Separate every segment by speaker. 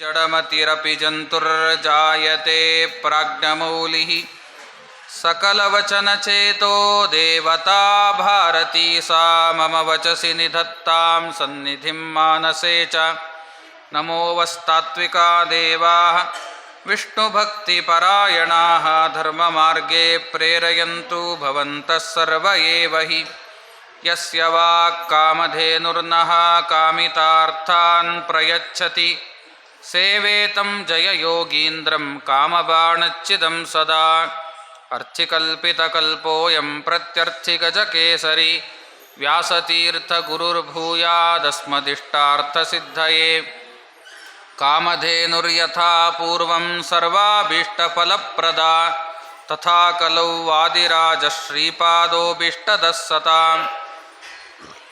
Speaker 1: ಜಡಮತಿರಪಿ ಜಂತುರ್ಜಾಯತೆ ಪ್ರಾಜ್ಞಮೌಲಿಃ ಸಕಲವಚನಚೇತೋ ದೇವತಾ ಭಾರತೀ ಸಾ ಮಮ ವಚಸಿ ನಿಧತ್ತಾಂ ಸನ್ನಿಧಿಂ ಮಾನಸೇ ಚ. ನಮೋ ವಸ್ತಾತ್ವಿಕಾ ದೇವಾಃ ವಿಷ್ಣುಭಕ್ತಿಪರಾಯಣಾಃ ಧರ್ಮಮಾರ್ಗೇ ಪ್ರೇರಯಂತು ಭವಂತಃ ಸರ್ವ ಏವ ಹಿ. ಯಸ್ಯ ವಾಕ್ ಕಾಮಧೇನುರ್ನಃ ಕಾಮಿತಾರ್ಥಾನ್ ಪ್ರಯಚ್ಛತಿ ಸೇವೇತಂ ಜಯಯೋಗೀಂದ್ರಂ ಕಾಮಬಾಣಚ್ಚಿದಂ ಸದಾ. ಅರ್ಥಿಕಲ್ಪಿತಕಲ್ಪೋಯಂ ಪ್ರತ್ಯರ್ಥಿಗಜಕೇಸರಿ ವ್ಯಾಸತೀರ್ಥಗುರುರ್ಭೂಯಾದಸ್ಮದಿಷ್ಟಾರ್ಥಸಿದ್ಧಯೇ. ಕಾಮಧೇನುರ್ಯಥಾ ಪೂರ್ವಂ ಸರ್ವಾಭೀಷ್ಟಫಲಪ್ರದಾ ತಥಾ ಕಲೌ ವಾದಿರಾಜಶ್ರೀಪಾದೋಭೀಷ್ಟದಃ ಸತಾಂ.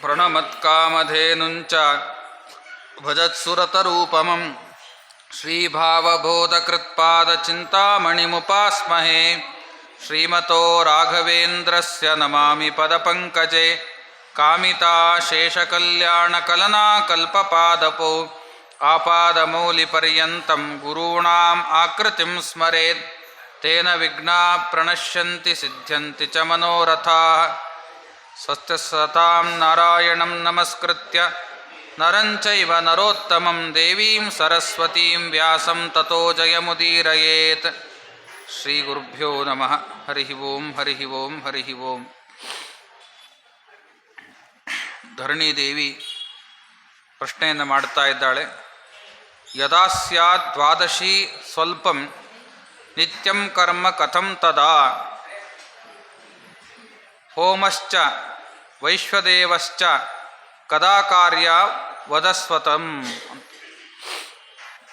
Speaker 1: ಪ್ರಣಮತ್ಕಾಮಧೇನುಂಚ ಭಜತ್ಸುರತರೂಪಮಂ ಶ್ರೀಭಾವಬೋಧಕೃತ್ಪಾದಚಿಂತಾಮಣಿಮುಪಾಸ್ಮಹೇ. ಶ್ರೀಮತೋ ರಾಘವೇಂದ್ರಸ್ಯ ನಮಾಮಿ ಪದಪಂಕಜೆ. ಕಾಮಿತಾಶೇಷಕಲ್ಯಾಣಕಲನಾಕಲ್ಪಪಾದಪೋ ಆಪಾದಮೌಲಿಪರ್ಯಂತಂ ಗುರುಣಾಂ ಆಕೃತಿಂ ಸ್ಮರೇತ್. ತೇನ ವಿಘ್ನಾಃ ಪ್ರಣಶ್ಯಂತಿ ಸಿದ್ಧ್ಯಂತಿ ಚ ಮನೋರಥಾಃ. ಸ್ವಸ್ತಿಸ್ಸತಾಂ ನಾರಾಯಣಂ ನಮಸ್ಕೃತ್ಯ ನರಂ ಚೈವ ನರೋತ್ತಮಂ ದೇವೀಂ ಸರಸ್ವತೀಂ ವ್ಯಾಸಂ ತತೋ ಜಯಮುದೀರಯೇತ್. ಶ್ರೀ ಗುರುಭ್ಯೋ ನಮಃ. ಹರಿ ಓಂ ಹರಿ ಓಂ ಹರಿ ಓಂ. ಧರಣಿದೇವಿ ಪ್ರಶ್ನೆಯನ್ನು ಮಾಡ್ತಾ ಇದ್ದಾಳೆ. ಯದಾ ಸ್ಯಾತ್ ದ್ವಾದಶಿ ಸ್ವಲ್ಪಂ ನಿತ್ಯಂ ಕರ್ಮ ಕಥಂ ತದಾ. ಹೋಮಶ್ಚ ವೈಶ್ವದೇವಶ್ಚ ಕದಾ ಕಾರ್ಯ ವದಸ್ವತಂ.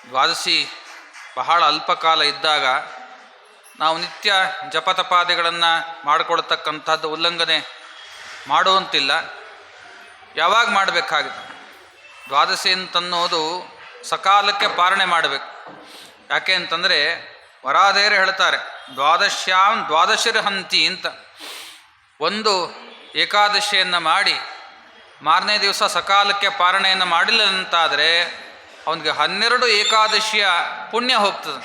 Speaker 1: ದ್ವಾದಶಿ ಬಹಳ ಅಲ್ಪ ಕಾಲ ಇದ್ದಾಗ ನಾವು ನಿತ್ಯ ಜಪತಪಾದಿಗಳನ್ನು ಮಾಡಿಕೊಳ್ತಕ್ಕಂಥದ್ದು ಉಲ್ಲಂಘನೆ ಮಾಡುವಂತಿಲ್ಲ. ಯಾವಾಗ ಮಾಡಬೇಕಾಗಿದೆ ದ್ವಾದಶಿ ಅಂತನ್ನೋದು ಸಕಾಲಕ್ಕೆ ಪಾಲನೆ ಮಾಡಬೇಕು. ಯಾಕೆ ಅಂತಂದರೆ ವರಾದೇರು ಹೇಳ್ತಾರೆ ದ್ವಾದಶ್ಯಾಂ ದ್ವಾದಶಿರ್ಹಂತಿ ಅಂತ. ಒಂದು ಏಕಾದಶಿಯನ್ನು ಮಾಡಿ ಮಾರನೇ ದಿವಸ ಸಕಾಲಕ್ಕೆ ಪಾಲನೆಯನ್ನು ಮಾಡಿಲ್ಲ ಅಂತಾದರೆ ಅವನಿಗೆ 12 ಏಕಾದಶಿಯ ಪುಣ್ಯ ಹೋಗ್ತದೆ.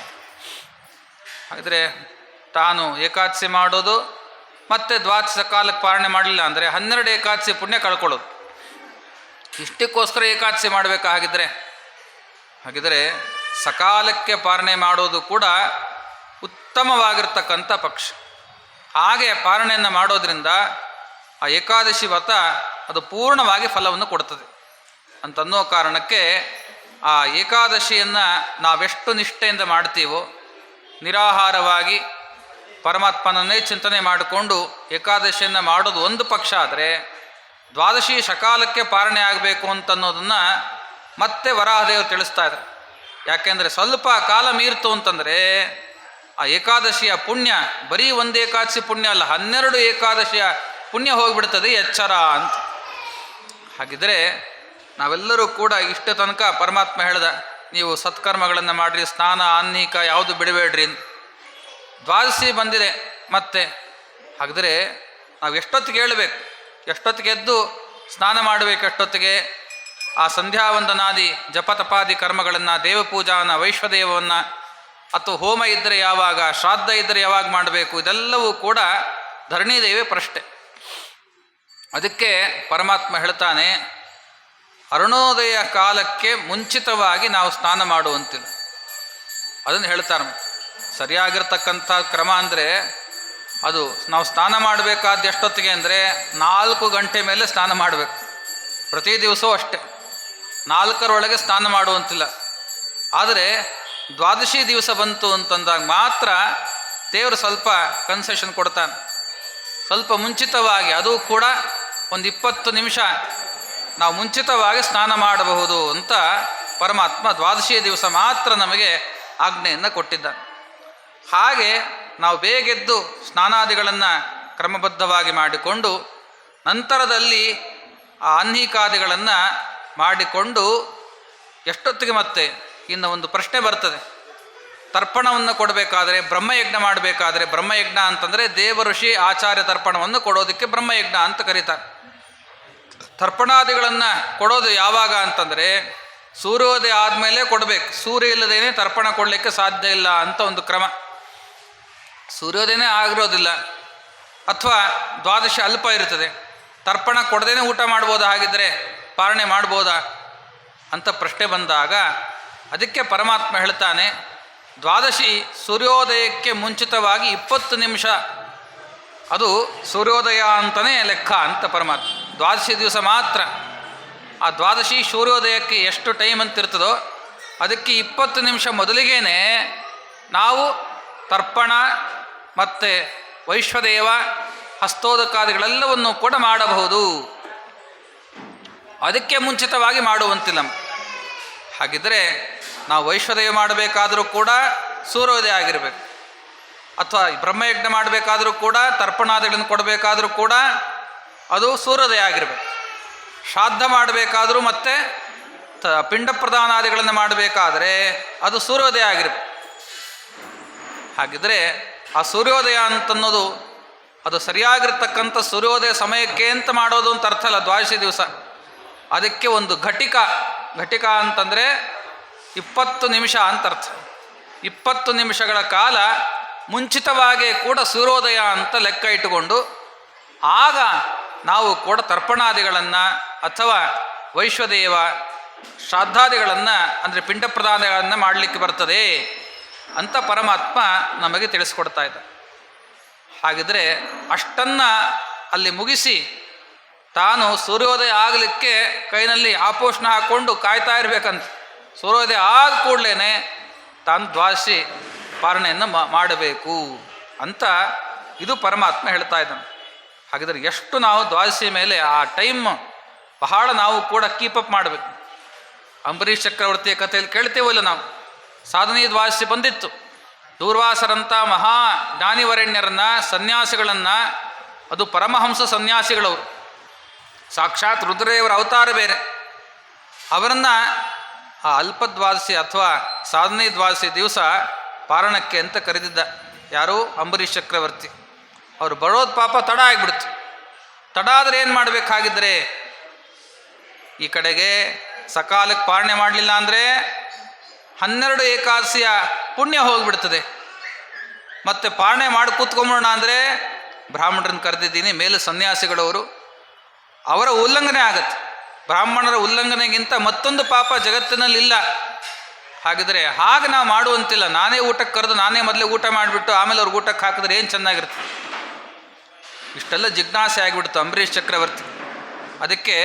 Speaker 1: ಹಾಗಿದ್ರೆ ತಾನು ಏಕಾದಶಿ ಮಾಡೋದು ಮತ್ತು ದ್ವಾದಶಿ ಸಕಾಲಕ್ಕೆ ಪಾಲನೆ ಮಾಡಲಿಲ್ಲ ಅಂದರೆ 12 ಏಕಾದಶಿ ಪುಣ್ಯ ಕಳ್ಕೊಳ್ಳೋದು. ಇಷ್ಟಕ್ಕೋಸ್ಕರ ಏಕಾದಶಿ ಮಾಡಬೇಕಾಗಿದ್ದರೆ ಹಾಗಿದ್ರೆ ಸಕಾಲಕ್ಕೆ ಪಾಲನೆ ಮಾಡೋದು ಕೂಡ ಉತ್ತಮವಾಗಿರ್ತಕ್ಕಂಥ ಪಕ್ಷ. ಹಾಗೆ ಪಾಲನೆಯನ್ನು ಮಾಡೋದ್ರಿಂದ ಆ ಏಕಾದಶಿ ವ್ರತ ಅದು ಪೂರ್ಣವಾಗಿ ಫಲವನ್ನು ಕೊಡ್ತದೆ ಅಂತನ್ನೋ ಕಾರಣಕ್ಕೆ ಆ ಏಕಾದಶಿಯನ್ನು ನಾವೆಷ್ಟು ನಿಷ್ಠೆಯಿಂದ ಮಾಡ್ತೀವೋ, ನಿರಾಹಾರವಾಗಿ ಪರಮಾತ್ಮನನ್ನೇ ಚಿಂತನೆ ಮಾಡಿಕೊಂಡು ಏಕಾದಶಿಯನ್ನು ಮಾಡೋದು ಒಂದು ಪಕ್ಷ ಆದರೆ, ದ್ವಾದಶಿ ಸಕಾಲಕ್ಕೆ ಪಾಲನೆ ಆಗಬೇಕು ಅಂತನ್ನೋದನ್ನು ಮತ್ತೆ ವರಾಹದೇವರು ತಿಳಿಸ್ತಾ ಇದ್ದಾರೆ. ಯಾಕೆಂದರೆ ಸ್ವಲ್ಪ ಕಾಲ ಮೀರ್ತು ಅಂತಂದರೆ ಆ ಏಕಾದಶಿಯ ಪುಣ್ಯ ಬರೀ ಒಂದು ಏಕಾದಶಿ ಪುಣ್ಯ ಅಲ್ಲ, 12 ಏಕಾದಶಿಯ ಪುಣ್ಯ ಹೋಗಿಬಿಡ್ತದೆ ಎಚ್ಚರ ಅಂತ. ಹಾಗಿದ್ರೆ ನಾವೆಲ್ಲರೂ ಕೂಡ ಇಷ್ಟ ತನಕ ಪರಮಾತ್ಮ ಹೇಳ್ದ ನೀವು ಸತ್ಕರ್ಮಗಳನ್ನು ಮಾಡಿರಿ, ಸ್ನಾನ ಆನ್ನಿಕ ಯಾವುದು ಬಿಡಬೇಡ್ರಿ. ದ್ವಾದಶಿ ಬಂದಿದೆ ಮತ್ತೆ. ಹಾಗಿದ್ರೆ ನಾವು ಎಷ್ಟೊತ್ತಿಗೆ ಹೇಳಬೇಕು, ಎಷ್ಟೊತ್ತಿಗೆ ಎದ್ದು ಸ್ನಾನ ಮಾಡಬೇಕು, ಎಷ್ಟೊತ್ತಿಗೆ ಆ ಸಂಧ್ಯಾವಂದನಾದಿ ಜಪತಪಾದಿ ಕರ್ಮಗಳನ್ನು, ದೇವಪೂಜಾನ, ವೈಶ್ವದೇವವನ್ನು, ಅಥವಾ ಹೋಮ ಇದ್ದರೆ ಯಾವಾಗ, ಶ್ರಾದ್ದ ಇದ್ದರೆ ಯಾವಾಗ ಮಾಡಬೇಕು, ಇದೆಲ್ಲವೂ ಕೂಡ ಧರಣಿದೇವಿ ಪ್ರಶ್ನೆ. ಅದಕ್ಕೆ ಪರಮಾತ್ಮ ಹೇಳ್ತಾನೆ ಅರುಣೋದಯ ಕಾಲಕ್ಕೆ ಮುಂಚಿತವಾಗಿ ನಾವು ಸ್ನಾನ ಮಾಡುವಂತಿಲ್ಲ. ಅದನ್ನು ಹೇಳ್ತಾರೆ. ಸರಿಯಾಗಿರ್ತಕ್ಕಂಥ ಕ್ರಮ ಅಂದರೆ ಅದು ನಾವು ಸ್ನಾನ ಮಾಡಬೇಕಾದ ಎಷ್ಟೊತ್ತಿಗೆ ಅಂದರೆ 4 ಗಂಟೆ ಮೇಲೆ ಸ್ನಾನ ಮಾಡಬೇಕು. ಪ್ರತಿ ದಿವಸವೂ ಅಷ್ಟೇ 4ರೊಳಗೆ ಸ್ನಾನ ಮಾಡುವಂತಿಲ್ಲ. ಆದರೆ ದ್ವಾದಶಿ ದಿವಸ ಬಂತು ಅಂತಂದಾಗ ಮಾತ್ರ ದೇವರು ಸ್ವಲ್ಪ ಕನ್ಸೆಷನ್ ಕೊಡ್ತಾನೆ. ಸ್ವಲ್ಪ ಮುಂಚಿತವಾಗಿ, ಅದು ಕೂಡ ಒಂದು 20 ನಿಮಿಷ ನಾವು ಮುಂಚಿತವಾಗಿ ಸ್ನಾನ ಮಾಡಬಹುದು ಅಂತ ಪರಮಾತ್ಮ ದ್ವಾದಶಿಯ ದಿವಸ ಮಾತ್ರ ನಮಗೆ ಆಜ್ಞೆಯನ್ನು ಕೊಟ್ಟಿದ್ದಾನೆ. ಹಾಗೆ ನಾವು ಬೇಗೆದ್ದು ಸ್ನಾನಾದಿಗಳನ್ನು ಕ್ರಮಬದ್ಧವಾಗಿ ಮಾಡಿಕೊಂಡು ನಂತರದಲ್ಲಿ ಆ ಆನ್ಹಿಕಾದಿಗಳನ್ನು ಮಾಡಿಕೊಂಡು ಎಷ್ಟೊತ್ತಿಗೆ ಮತ್ತೆ ಇನ್ನು ಒಂದು ಪ್ರಶ್ನೆ ಬರ್ತದೆ. ತರ್ಪಣವನ್ನು ಕೊಡಬೇಕಾದ್ರೆ, ಬ್ರಹ್ಮಯಜ್ಞ ಮಾಡಬೇಕಾದ್ರೆ, ಬ್ರಹ್ಮಯಜ್ಞ ಅಂತಂದರೆ ದೇವ ಋಷಿ ಆಚಾರ್ಯ ತರ್ಪಣವನ್ನು ಕೊಡೋದಕ್ಕೆ ಬ್ರಹ್ಮಯಜ್ಞ ಅಂತ ಕರೀತಾರೆ. ತರ್ಪಣಾದಿಗಳನ್ನು ಕೊಡೋದು ಯಾವಾಗ ಅಂತಂದರೆ ಸೂರ್ಯೋದಯ ಆದಮೇಲೆ ಕೊಡಬೇಕು. ಸೂರ್ಯ ಇಲ್ಲದೇನೆ ತರ್ಪಣ ಕೊಡಲಿಕ್ಕೆ ಸಾಧ್ಯ ಇಲ್ಲ ಅಂತ ಒಂದು ಕ್ರಮ. ಸೂರ್ಯೋದಯನೇ ಆಗಿರೋದಿಲ್ಲ ಅಥವಾ ದ್ವಾದಶಿ ಅಲ್ಪ ಇರ್ತದೆ, ತರ್ಪಣ ಕೊಡದೇನೆ ಊಟ ಮಾಡ್ಬೋದಾ, ಹಾಗಿದ್ದರೆ ಪಾರಣೆ ಮಾಡ್ಬೋದಾ ಅಂತ ಪ್ರಶ್ನೆ ಬಂದಾಗ ಅದಕ್ಕೆ ಪರಮಾತ್ಮ ಹೇಳ್ತಾನೆ, ದ್ವಾದಶಿ ಸೂರ್ಯೋದಯಕ್ಕೆ ಮುಂಚಿತವಾಗಿ 20 ನಿಮಿಷ ಅದು ಸೂರ್ಯೋದಯ ಅಂತಲೇ ಲೆಕ್ಕ ಅಂತ ಪರಮಾತ್ಮ. ದ್ವಾದಶಿ ದಿವಸ ಮಾತ್ರ ಆ ದ್ವಾದಶಿ ಸೂರ್ಯೋದಯಕ್ಕೆ ಎಷ್ಟು ಟೈಮ್ ಅಂತಿರ್ತದೋ ಅದಕ್ಕೆ 20 ನಿಮಿಷ ಮೊದಲಿಗೇನೆ ನಾವು ತರ್ಪಣ ಮತ್ತು ವೈಶ್ವದೇವ ಹಸ್ತೋದಕಾದಿಗಳೆಲ್ಲವನ್ನು ಕೂಡ ಮಾಡಬಹುದು. ಅದಕ್ಕೆ ಮುಂಚಿತವಾಗಿ ಮಾಡುವಂತಿಲ್ಲ. ಹಾಗಿದ್ದರೆ ನಾವು ವೈಶ್ವದೇವ ಮಾಡಬೇಕಾದರೂ ಕೂಡ ಸೂರ್ಯೋದಯ ಆಗಿರಬೇಕು, ಅಥವಾ ಬ್ರಹ್ಮಯಜ್ಞ ಮಾಡಬೇಕಾದರೂ ಕೂಡ ತರ್ಪಣಾದಿಗಳನ್ನು ಕೊಡಬೇಕಾದರೂ ಕೂಡ ಅದು ಸೂರ್ಯೋದಯ ಆಗಿರಬೇಕು. ಶ್ರಾದ್ದ ಮಾಡಬೇಕಾದರೂ ಮತ್ತು ಪಿಂಡ ಪ್ರದಾನಾದಿಗಳನ್ನು ಮಾಡಬೇಕಾದರೆ ಅದು ಸೂರ್ಯೋದಯ ಆಗಿರಬೇಕು. ಹಾಗಿದ್ದರೆ ಆ ಸೂರ್ಯೋದಯ ಅಂತನ್ನೋದು ಅದು ಸರಿಯಾಗಿರ್ತಕ್ಕಂಥ ಸೂರ್ಯೋದಯ ಸಮಯಕ್ಕೆ ಅಂತ ಮಾಡೋದು ಅಂತ ಅರ್ಥ ಅಲ್ಲ. ದ್ವಾದಶಿ ದಿವಸ ಅದಕ್ಕೆ ಒಂದು ಘಟಿಕ ಅಂತಂದರೆ 20 ನಿಮಿಷ ಅಂತ ಅರ್ಥ. 20 ನಿಮಿಷಗಳ ಕಾಲ ಮುಂಚಿತವಾಗಿ ಕೂಡ ಸೂರ್ಯೋದಯ ಅಂತ ಲೆಕ್ಕ ಇಟ್ಟುಕೊಂಡು ಆಗ ನಾವು ಕೂಡ ತರ್ಪಣಾದಿಗಳನ್ನು ಅಥವಾ ವೈಶ್ವದೇವ ಶ್ರಾದ್ದಾದಿಗಳನ್ನು ಅಂದರೆ ಪಿಂಡ ಪ್ರದಾನಗಳನ್ನು ಮಾಡಲಿಕ್ಕೆ ಬರ್ತದೆ ಅಂತ ಪರಮಾತ್ಮ ನಮಗೆ ತಿಳಿಸ್ಕೊಡ್ತಾ ಇದ್ದ. ಹಾಗಿದ್ರೆ ಅಷ್ಟನ್ನು ಅಲ್ಲಿ ಮುಗಿಸಿ ತಾನು ಸೂರ್ಯೋದಯ ಆಗಲಿಕ್ಕೆ ಕೈನಲ್ಲಿ ಆಪೋಷಣ ಹಾಕ್ಕೊಂಡು ಕಾಯ್ತಾ ಇರಬೇಕಂತ. ಸೂರ್ಯೋದಯ ಆದ ಕೂಡಲೇ ತಾನು ದ್ವಾದಶಿ ಪಾರಣೆಯನ್ನು ಮಾಡಬೇಕು ಅಂತ ಇದು ಪರಮಾತ್ಮ ಹೇಳ್ತಾ ಇದ್ದಾನೆ. ಹಾಗಿದ್ರೆ ಎಷ್ಟು ನಾವು ದ್ವಾದಶಿ ಮೇಲೆ ಆ ಟೈಮ್ ಬಹಳ ನಾವು ಕೂಡ ಕೀಪಪ್ ಮಾಡಬೇಕು. ಅಂಬರೀಷ್ ಚಕ್ರವರ್ತಿಯ ಕಥೆಯಲ್ಲಿ ಕೇಳ್ತೇವಲ್ಲ ನಾವು, ಸಾಧನೆ ದ್ವಾದಶಿ ಬಂದಿತ್ತು. ದೂರ್ವಾಸರಂಥ ಮಹಾ ಜ್ಞಾನಿವರೆಣ್ಯರನ್ನು ಸನ್ಯಾಸಿಗಳನ್ನು, ಅದು ಪರಮಹಂಸ ಸನ್ಯಾಸಿಗಳವರು, ಸಾಕ್ಷಾತ್ ರುದ್ರದೇವರ ಅವತಾರ ಬೇರೆ, ಅವರನ್ನು ಆ ಅಲ್ಪದ್ವಾದಶಿ ಅಥವಾ ಸಾಧನೆ ದ್ವಾದಶಿ ದಿವಸ ಪಾರಣಕ್ಕೆ ಅಂತ ಕರೆದಿದ್ದ. ಯಾರು? ಅಂಬರೀಷ್ ಚಕ್ರವರ್ತಿ. ಅವರು ಬರೋದು ಪಾಪ ತಡ ಆಗಿಬಿಡ್ತು. ತಡ ಆದರೆ ಏನು ಮಾಡಬೇಕಾಗಿದ್ದರೆ, ಈ ಕಡೆಗೆ ಸಕಾಲಕ್ಕೆ ಪಾರಣೆ ಮಾಡಲಿಲ್ಲ ಅಂದರೆ 12 ಏಕಾದಶಿಯ ಪುಣ್ಯ ಹೋಗಿಬಿಡ್ತದೆ. ಮತ್ತು ಪಾರಣೆ ಮಾಡಿ ಕೂತ್ಕೊಂಬೋಣ ಅಂದರೆ ಬ್ರಾಹ್ಮಣರನ್ನು ಕರೆದಿದ್ದೀನಿ, ಮೇಲೆ ಸನ್ಯಾಸಿಗಳವರು, ಅವರ ಉಲ್ಲಂಘನೆ ಆಗತ್ತೆ. ಬ್ರಾಹ್ಮಣರ ಉಲ್ಲಂಘನೆಗಿಂತ ಮತ್ತೊಂದು ಪಾಪ ಜಗತ್ತಿನಲ್ಲಿ ಇಲ್ಲ. ಹಾಗಿದ್ರೆ ಹಾಗೆ ನಾವು ಮಾಡುವಂತಿಲ್ಲ. ನಾನೇ ಊಟಕ್ಕೆ ಕರೆದು ನಾನೇ ಮೊದಲೇ ಊಟ ಮಾಡಿಬಿಟ್ಟು ಆಮೇಲೆ ಅವ್ರಿಗೆ ಊಟಕ್ಕೆ ಹಾಕಿದ್ರೆ ಏನು ಚೆನ್ನಾಗಿರುತ್ತೆ. ಇಷ್ಟೆಲ್ಲ ಜಿಜ್ಞಾಸೆ ಆಗಿಬಿಡ್ತು ಅಂಬರೀಷ್ ಚಕ್ರವರ್ತಿ. ಅದಕ್ಕೆ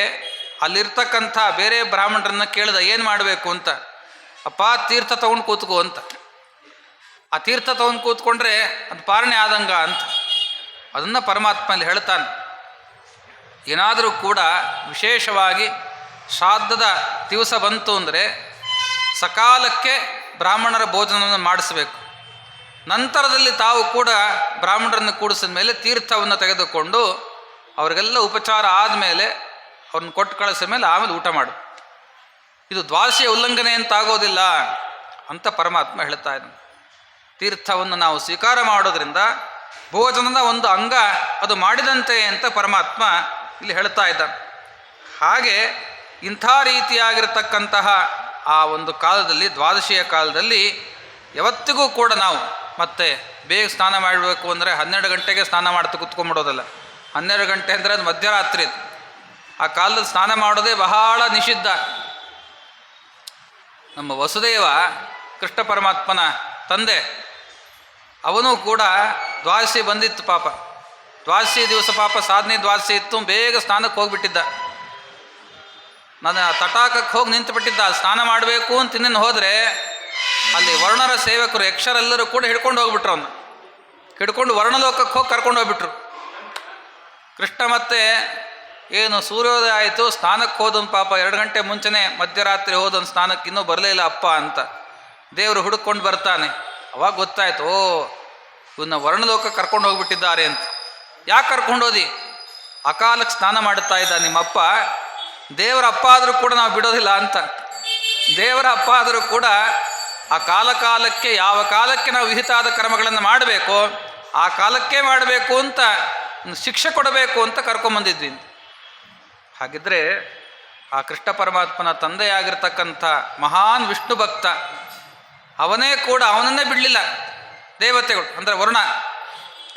Speaker 1: ಅಲ್ಲಿರ್ತಕ್ಕಂಥ ಬೇರೆ ಬ್ರಾಹ್ಮಣರನ್ನ ಕೇಳಿದ, ಏನು ಮಾಡಬೇಕು ಅಂತ. ಅಪ್ಪ ತೀರ್ಥ ತೊಗೊಂಡು ಕೂತ್ಕೋ ಅಂತ. ಆ ತೀರ್ಥ ತೊಗೊಂಡು ಕೂತ್ಕೊಂಡ್ರೆ ಅದು ಪಾರಣೆ ಆದಂಗ ಅಂತ. ಅದನ್ನು ಪರಮಾತ್ಮಲ್ಲಿ ಹೇಳ್ತಾನೆ. ಏನಾದರೂ ಕೂಡ ವಿಶೇಷವಾಗಿ ಶ್ರಾದ್ದದ ದಿವಸ ಬಂತು ಅಂದರೆ ಸಕಾಲಕ್ಕೆ ಬ್ರಾಹ್ಮಣರ ಭೋಜನವನ್ನು ಮಾಡಿಸಬೇಕು. ನಂತರದಲ್ಲಿ ತಾವು ಕೂಡ ಬ್ರಾಹ್ಮಣರನ್ನು ಕೂಡಿಸಿದ ಮೇಲೆ ತೀರ್ಥವನ್ನು ತೆಗೆದುಕೊಂಡು ಅವರಿಗೆಲ್ಲ ಉಪಚಾರ ಆದಮೇಲೆ ಅವ್ರನ್ನ ಕೊಟ್ಟು ಕಳಿಸಿದ ಮೇಲೆ ಆಮೇಲೆ ಊಟ ಮಾಡು. ಇದು ದ್ವಾದಶಿಯ ಉಲ್ಲಂಘನೆ ಅಂತಾಗೋದಿಲ್ಲ ಅಂತ ಪರಮಾತ್ಮ ಹೇಳ್ತಾ ಇದ್ದಾನೆ. ತೀರ್ಥವನ್ನು ನಾವು ಸ್ವೀಕಾರ ಮಾಡೋದ್ರಿಂದ ಭೋಜನದ ಒಂದು ಅಂಗ ಅದು ಮಾಡಿದಂತೆ ಅಂತ ಪರಮಾತ್ಮ ಇಲ್ಲಿ ಹೇಳ್ತಾ ಇದ್ದಾನೆ. ಹಾಗೆ ಇಂಥ ರೀತಿಯಾಗಿರತಕ್ಕಂತಹ ಆ ಒಂದು ಕಾಲದಲ್ಲಿ, ದ್ವಾದಶಿಯ ಕಾಲದಲ್ಲಿ ಯಾವತ್ತಿಗೂ ಕೂಡ ನಾವು ಮತ್ತೆ ಬೇಗ ಸ್ನಾನ ಮಾಡಬೇಕು ಅಂದರೆ 12 ಗಂಟೆಗೆ ಸ್ನಾನ ಮಾಡ್ತಾ ಕೂತ್ಕೊಂಡ್ಬಿಡೋದಲ್ಲ. 12 ಗಂಟೆ ಅಂದರೆ ಅದು ಮಧ್ಯರಾತ್ರಿ. ಆ ಕಾಲದಲ್ಲಿ ಸ್ನಾನ ಮಾಡೋದೇ ಬಹಳ ನಿಷಿದ್ಧ. ನಮ್ಮ ವಸುದೇವ ಕೃಷ್ಣ ಪರಮಾತ್ಮನ ತಂದೆ, ಅವನು ಕೂಡ ದ್ವಾದಶಿ ಬಂದಿತ್ತು ಪಾಪ. ದ್ವಾದಶಿ ದಿವಸ ಪಾಪ ಸಾಧನೆ ದ್ವಾದಶಿ ಇತ್ತು, ಬೇಗ ಸ್ನಾನಕ್ಕೆ ಹೋಗಿಬಿಟ್ಟಿದ್ದ. ನಾನು ತಟಾಕಕ್ಕೆ ಹೋಗಿ ನಿಂತುಬಿಟ್ಟಿದ್ದ. ಸ್ನಾನ ಮಾಡಬೇಕು ಅಂತ ಇನ್ನೇನು ಹೋದರೆ ಅಲ್ಲಿ ವರ್ಣರ ಸೇವಕರು ಯಕ್ಷರೆಲ್ಲರೂ ಕೂಡ ಹಿಡ್ಕೊಂಡು ಹೋಗ್ಬಿಟ್ರು. ಅವನ್ನ ಹಿಡ್ಕೊಂಡು ವರ್ಣಲೋಕಕ್ಕೆ ಹೋಗಿ ಕರ್ಕೊಂಡು ಹೋಗ್ಬಿಟ್ರು. ಕೃಷ್ಣ ಮತ್ತೆ ಏನು ಸೂರ್ಯೋದಯ ಆಯಿತು, ಸ್ನಾನಕ್ಕೆ ಹೋದನು ಪಾಪ 2 ಗಂಟೆ ಮುಂಚೆನೇ ಮಧ್ಯರಾತ್ರಿ ಹೋದನು ಸ್ನಾನಕ್ಕೆ, ಇನ್ನೂ ಬರಲೇ ಇಲ್ಲ ಅಪ್ಪ ಅಂತ ದೇವರು ಹುಡುಕೊಂಡು ಬರ್ತಾನೆ. ಅವಾಗ ಗೊತ್ತಾಯ್ತು, ಓ ಇವನ್ನ ವರ್ಣಲೋಕಕ್ಕೆ ಕರ್ಕೊಂಡು ಹೋಗ್ಬಿಟ್ಟಿದ್ದಾರೆ ಅಂತ. ಯಾಕೆ ಕರ್ಕೊಂಡೋದಿ? ಅಕಾಲಕ್ಕೆ ಸ್ನಾನ ಮಾಡುತ್ತಾ ಇದ್ದ ನಿಮ್ಮಪ್ಪ, ದೇವರ ಅಪ್ಪ ಆದರೂ ಕೂಡ ನಾವು ಬಿಡೋದಿಲ್ಲ ಅಂತ. ದೇವರ ಅಪ್ಪ ಆದರೂ ಕೂಡ ಆ ಕಾಲಕ್ಕೆ ಯಾವ ಕಾಲಕ್ಕೆ ನಾವು ವಿಹಿತಾದ ಕರ್ಮಗಳನ್ನು ಮಾಡಬೇಕು ಆ ಕಾಲಕ್ಕೆ ಮಾಡಬೇಕು ಅಂತ ಶಿಕ್ಷೆ ಕೊಡಬೇಕು ಅಂತ ಕರ್ಕೊಂಬಂದಿದ್ವಿ. ಹಾಗಿದ್ರೆ ಆ ಕೃಷ್ಣ ಪರಮಾತ್ಮನ ತಂದೆಯಾಗಿರ್ತಕ್ಕಂಥ ಮಹಾನ್ ವಿಷ್ಣು ಭಕ್ತ, ಅವನೇ ಕೂಡ ಅವನನ್ನೇ ಬಿಡಲಿಲ್ಲ ದೇವತೆಗಳು, ಅಂದರೆ ವರುಣ.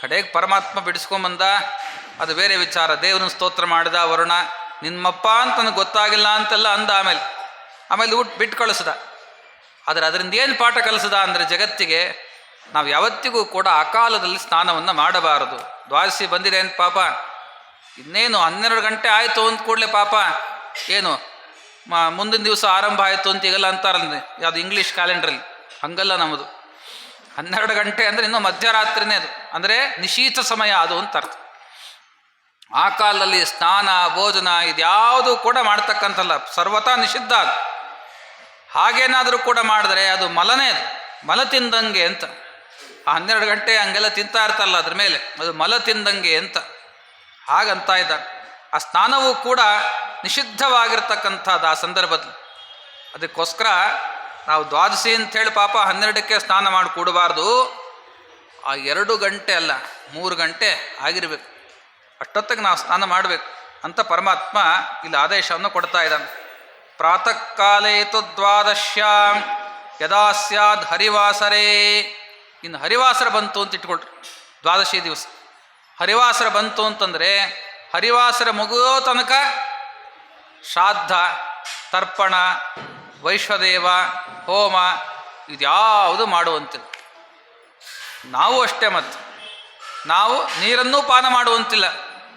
Speaker 1: ಕಡೆಗೆ ಪರಮಾತ್ಮ ಬಿಡಿಸ್ಕೊಂಬಂದ, ಅದು ಬೇರೆ ವಿಚಾರ. ದೇವನ ಸ್ತೋತ್ರ ಮಾಡಿದ ವರುಣ, ನಿಮ್ಮಪ್ಪ ಅಂತ ನನಗೆ ಗೊತ್ತಾಗಿಲ್ಲ ಅಂತೆಲ್ಲ ಅಂದ. ಆಮೇಲೆ ಬಿಟ್ಟು ಕಳಿಸ್ದ. ಆದರೆ ಅದರಿಂದ ಏನು ಪಾಠ ಕಲಿಸ್ದ ಅಂದರೆ ಜಗತ್ತಿಗೆ ನಾವು ಯಾವತ್ತಿಗೂ ಕೂಡ ಅಕಾಲದಲ್ಲಿ ಸ್ನಾನವನ್ನು ಮಾಡಬಾರದು. ದ್ವಾದಶಿ ಬಂದಿದೆ ಅಂತ ಪಾಪ ಇನ್ನೇನು 12 ಗಂಟೆ ಆಯಿತು ಅಂದ ಕೂಡಲೇ ಪಾಪ ಏನು ಮುಂದಿನ ದಿವಸ ಆರಂಭ ಆಯಿತು ಅಂತ ಈಗೆಲ್ಲ ಅಂತಾರಲ್ಲ, ಯಾವುದು ಇಂಗ್ಲೀಷ್ ಕ್ಯಾಲೆಂಡ್ರಲ್ಲಿ. ಹಂಗಲ್ಲ ನಮ್ಮದು. 12 ಗಂಟೆ ಅಂದರೆ ಇನ್ನೂ ಮಧ್ಯರಾತ್ರಿನೇ ಅದು, ಅಂದರೆ ನಿಶೀಥ ಸಮಯ ಅದು ಅಂತ ಅರ್ಥ. ಆ ಕಾಲದಲ್ಲಿ ಸ್ನಾನ ಭೋಜನ ಇದ್ಯಾವುದೂ ಕೂಡ ಮಾಡ್ತಕ್ಕಂಥಲ್ಲ, ಸರ್ವತಾ ನಿಷಿದ್ಧ ಅದು. ಹಾಗೇನಾದರೂ ಕೂಡ ಮಾಡಿದ್ರೆ ಅದು ಮಲನೇ, ಅದು ಮಲ ತಿಂದಂಗೆ ಅಂತ. ಆ 12 ಗಂಟೆ ಹಂಗೆಲ್ಲ ತಿಂತಾ ಇರ್ತಲ್ಲ, ಅದ್ರ ಮೇಲೆ ಅದು ಮಲ ತಿಂದಂಗೆ ಅಂತ ಹಾಗಂತ ಇದ್ದಾರೆ. ಆ ಸ್ನಾನವೂ ಕೂಡ ನಿಷಿದ್ಧವಾಗಿರ್ತಕ್ಕಂಥದ್ದು ಆ ಸಂದರ್ಭದಲ್ಲಿ. ಅದಕ್ಕೋಸ್ಕರ ನಾವು ದ್ವಾದಶಿ ಅಂಥೇಳಿ ಪಾಪ 12ಕ್ಕೆ ಸ್ನಾನ ಮಾಡಿ ಕೂಡಬಾರ್ದು. ಆ 2 ಗಂಟೆ ಅಲ್ಲ 3 ಗಂಟೆ ಆಗಿರಬೇಕು, ಅಷ್ಟೊತ್ತಿಗೆ ನಾವು ಸ್ನಾನ ಮಾಡಬೇಕು ಅಂತ ಪರಮಾತ್ಮ ಇಲ್ಲಿ ಆದೇಶವನ್ನು ಕೊಡ್ತಾ ಇದ್ದಾನೆ. ಪ್ರಾತಃ ಕಾಲೇ ತು ದ್ವಾದಶ್ಯಾಂ ಯದಾ ಸ್ಯಾದ್ ಹರಿವಾಸರೇ. ಇನ್ನು ಹರಿವಾಸರ ಬಂತು ಅಂತ ಇಟ್ಕೊಳ್ರಿ. ದ್ವಾದಶಿ ದಿವಸ ಹರಿವಾಸರ ಬಂತು ಅಂತಂದರೆ ಹರಿವಾಸರ ಮುಗಿಯೋ ತನಕ ಶ್ರಾದ್ದ, ತರ್ಪಣ, ವೈಶ್ವದೇವ, ಹೋಮ ಇದ್ಯಾವುದು ಮಾಡುವಂತಿಲ್ಲ. ನಾವು ಅಷ್ಟೇ, ಮತ್ತು ನಾವು ನೀರನ್ನೂ ಪಾನ ಮಾಡುವಂತಿಲ್ಲ.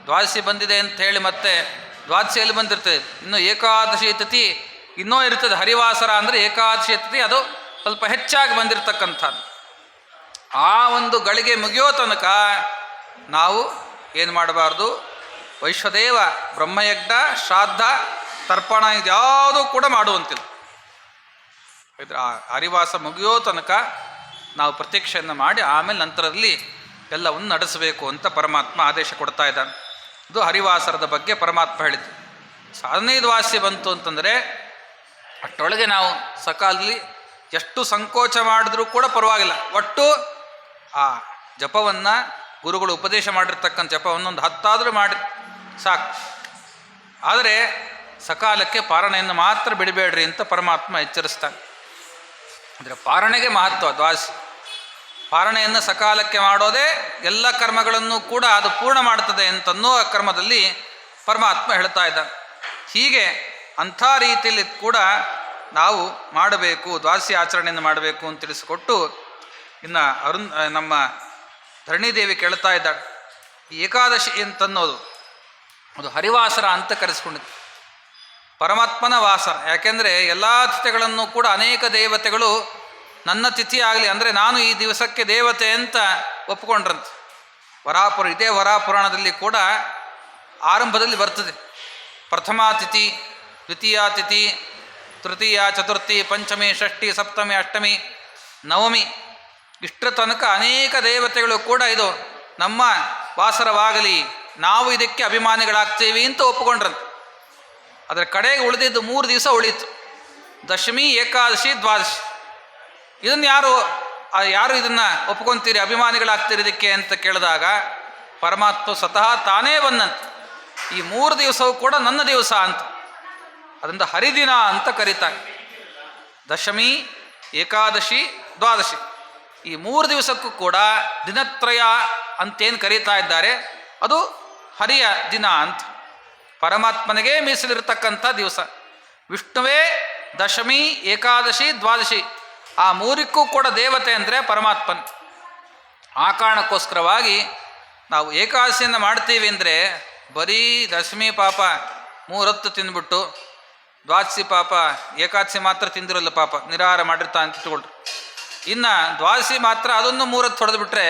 Speaker 1: ದ್ವಾದಶಿ ಬಂದಿದೆ ಅಂತ ಹೇಳಿ ಮತ್ತೆ ದ್ವಾದಶಿಯಲ್ಲಿ ಬಂದಿರ್ತದೆ, ಇನ್ನು ಏಕಾದಶಿ ತಿಥಿ ಇನ್ನೂ ಇರ್ತದೆ. ಹರಿವಾಸರ ಅಂದರೆ ಏಕಾದಶಿ ತಿಥಿ, ಅದು ಸ್ವಲ್ಪ ಹೆಚ್ಚಾಗಿ ಬಂದಿರತಕ್ಕಂಥದ್ದು. ಆ ಒಂದು ಗಳಿಗೆ ಮುಗಿಯೋ ತನಕ ನಾವು ಏನು ಮಾಡಬಾರ್ದು, ವೈಶ್ವದೇವ, ಬ್ರಹ್ಮಯಜ್ಞ, ಶ್ರಾದ್ದ, ತರ್ಪಣ ಇದ್ಯಾವುದೂ ಕೂಡ ಮಾಡುವಂತಿಲ್ಲ. ಆ ಹರಿವಾಸ ಮುಗಿಯೋ ತನಕ ನಾವು ಪ್ರತೀಕ್ಷೆಯನ್ನು ಮಾಡಿ ಆಮೇಲೆ ನಂತರದಲ್ಲಿ ಎಲ್ಲವನ್ನು ನಡೆಸಬೇಕು ಅಂತ ಪರಮಾತ್ಮ ಆದೇಶ ಕೊಡ್ತಾ ಇದ್ದಾನೆ. ಇದು ಹರಿವಾಸರದ ಬಗ್ಗೆ ಪರಮಾತ್ಮ ಹೇಳಿದ್ದು. 15 ದ್ವಾದಶಿ ಬಂತು ಅಂತಂದರೆ ಅಷ್ಟೊಳಗೆ ನಾವು ಸಕಾಲದಲ್ಲಿ ಎಷ್ಟು ಸಂಕೋಚ ಮಾಡಿದ್ರೂ ಕೂಡ ಪರವಾಗಿಲ್ಲ, ಒಟ್ಟು ಆ ಜಪವನ್ನು ಗುರುಗಳು ಉಪದೇಶ ಮಾಡಿರ್ತಕ್ಕಂಥ ಜಪವನ್ನು ಒಂದು 10 ಆದರೂ ಮಾಡಿ ಸಾಕು. ಆದರೆ ಸಕಾಲಕ್ಕೆ ಪಾರಣೆಯನ್ನು ಮಾತ್ರ ಬಿಡಬೇಡ್ರಿ ಅಂತ ಪರಮಾತ್ಮ ಎಚ್ಚರಿಸ್ತಾನೆ. ಅಂದರೆ ಪಾರಣೆಗೆ ಮಹತ್ವ. ದ್ವಾದಶಿ ಪಾರಣೆಯನ್ನು ಸಕಾಲಕ್ಕೆ ಮಾಡೋದೇ ಎಲ್ಲ ಕರ್ಮಗಳನ್ನು ಕೂಡ ಅದು ಪೂರ್ಣ ಮಾಡ್ತದೆ ಅಂತನ್ನೋ ಕರ್ಮದಲ್ಲಿ ಪರಮಾತ್ಮ ಹೇಳ್ತಾ ಇದ್ದಾನೆ. ಹೀಗೆ ಅಂಥ ರೀತಿಯಲ್ಲಿ ಕೂಡ ನಾವು ಮಾಡಬೇಕು, ದ್ವಾದಶಿ ಆಚರಣೆಯನ್ನು ಮಾಡಬೇಕು ಅಂತ ತಿಳಿಸಿಕೊಟ್ಟು, ಇನ್ನು ನಮ್ಮ ಧರಣಿದೇವಿ ಕೇಳ್ತಾ ಇದ್ದಾಳೆ, ಈ ಏಕಾದಶಿ ಅಂತನ್ನೋದು ಅದು ಹರಿವಾಸರ ಅಂತ ಕರೆಸ್ಕೊಂಡಿತ್ತು, ಪರಮಾತ್ಮನ ವಾಸರ. ಯಾಕೆಂದರೆ ಎಲ್ಲ ತಿಥಿಗಳನ್ನು ಕೂಡ ಅನೇಕ ದೇವತೆಗಳು ನನ್ನ ತಿಥಿ ಆಗಲಿ ಅಂದರೆ ನಾನು ಈ ದಿವಸಕ್ಕೆ ದೇವತೆ ಅಂತ ಒಪ್ಪಿಕೊಂಡ್ರಂತೆ. ಇದೇ ವರಾಪುರಾಣದಲ್ಲಿ ಕೂಡ ಆರಂಭದಲ್ಲಿ ಬರ್ತದೆ. ಪ್ರಥಮಾ ತಿಥಿ, ದ್ವಿತೀಯ ತಿಥಿ, ತೃತೀಯ, ಚತುರ್ಥಿ, ಪಂಚಮಿ, ಷಷ್ಠಿ, ಸಪ್ತಮಿ, ಅಷ್ಟಮಿ, ನವಮಿ, ಇಷ್ಟರ ತನಕ ಅನೇಕ ದೇವತೆಗಳು ಕೂಡ ಇದು ನಮ್ಮ ವಾಸರವಾಗಲಿ, ನಾವು ಇದಕ್ಕೆ ಅಭಿಮಾನಿಗಳಾಗ್ತೀವಿ ಅಂತ ಒಪ್ಪಿಕೊಂಡ್ರಂತೆ. ಅದರ ಕಡೆಗೆ ಉಳಿದಿದ್ದು 3 ದಿವಸ ಉಳೀತು, ದಶಮಿ, ಏಕಾದಶಿ, ದ್ವಾದಶಿ. ಇದನ್ನು ಯಾರು ಇದನ್ನು ಒಪ್ಕೊತೀರಿ, ಅಭಿಮಾನಿಗಳಾಗ್ತೀರಿ ಇದಕ್ಕೆ ಅಂತ ಕೇಳಿದಾಗ ಪರಮಾತ್ಮ ಸ್ವತಃ ತಾನೇ ಬಂದಂತೆ, ಈ 3 ದಿವಸವೂ ಕೂಡ ನನ್ನ ದಿವಸ ಅಂತ, ಅದರಿಂದ ಹರಿದಿನ ಅಂತ ಕರೀತಾರೆ. ದಶಮಿ, ಏಕಾದಶಿ, ದ್ವಾದಶಿ ಈ 3 ದಿವಸಕ್ಕೂ ಕೂಡ ದಿನತ್ರಯ ಅಂತೇನು ಕರೀತಾ ಇದ್ದಾರೆ, ಅದು ಹರಿಯ ದಿನ ಅಂತ, ಪರಮಾತ್ಮನಿಗೆ ಮೀಸಲಿರ್ತಕ್ಕಂಥ ದಿವಸ. ವಿಷ್ಣುವೇ ದಶಮಿ, ಏಕಾದಶಿ, ದ್ವಾದಶಿ ಆ 3ಕ್ಕೂ ಕೂಡ ದೇವತೆ ಅಂದರೆ ಪರಮಾತ್ಮನ. ಆ ಕಾರಣಕ್ಕೋಸ್ಕರವಾಗಿ ನಾವು ಏಕಾದಶಿಯನ್ನು ಮಾಡ್ತೀವಿ ಅಂದರೆ ಬರೀ ದಶಮಿ ಪಾಪ 3 ಹೊತ್ತು ತಿಂದ್ಬಿಟ್ಟು, ದ್ವಾದಶಿ ಪಾಪ ಏಕಾದಶಿ ಮಾತ್ರ ತಿಂದಿರಲ್ಲ ಪಾಪ, ನಿರಾಹಾರ ಮಾಡಿರ್ತಾ ಅಂತ ಇಟ್ಕೊಳ್ರಿ. ಇನ್ನು ದ್ವಾದಶಿ ಮಾತ್ರ ಅದನ್ನು 3 ಹೊತ್ತು ಹೊಡೆದುಬಿಟ್ರೆ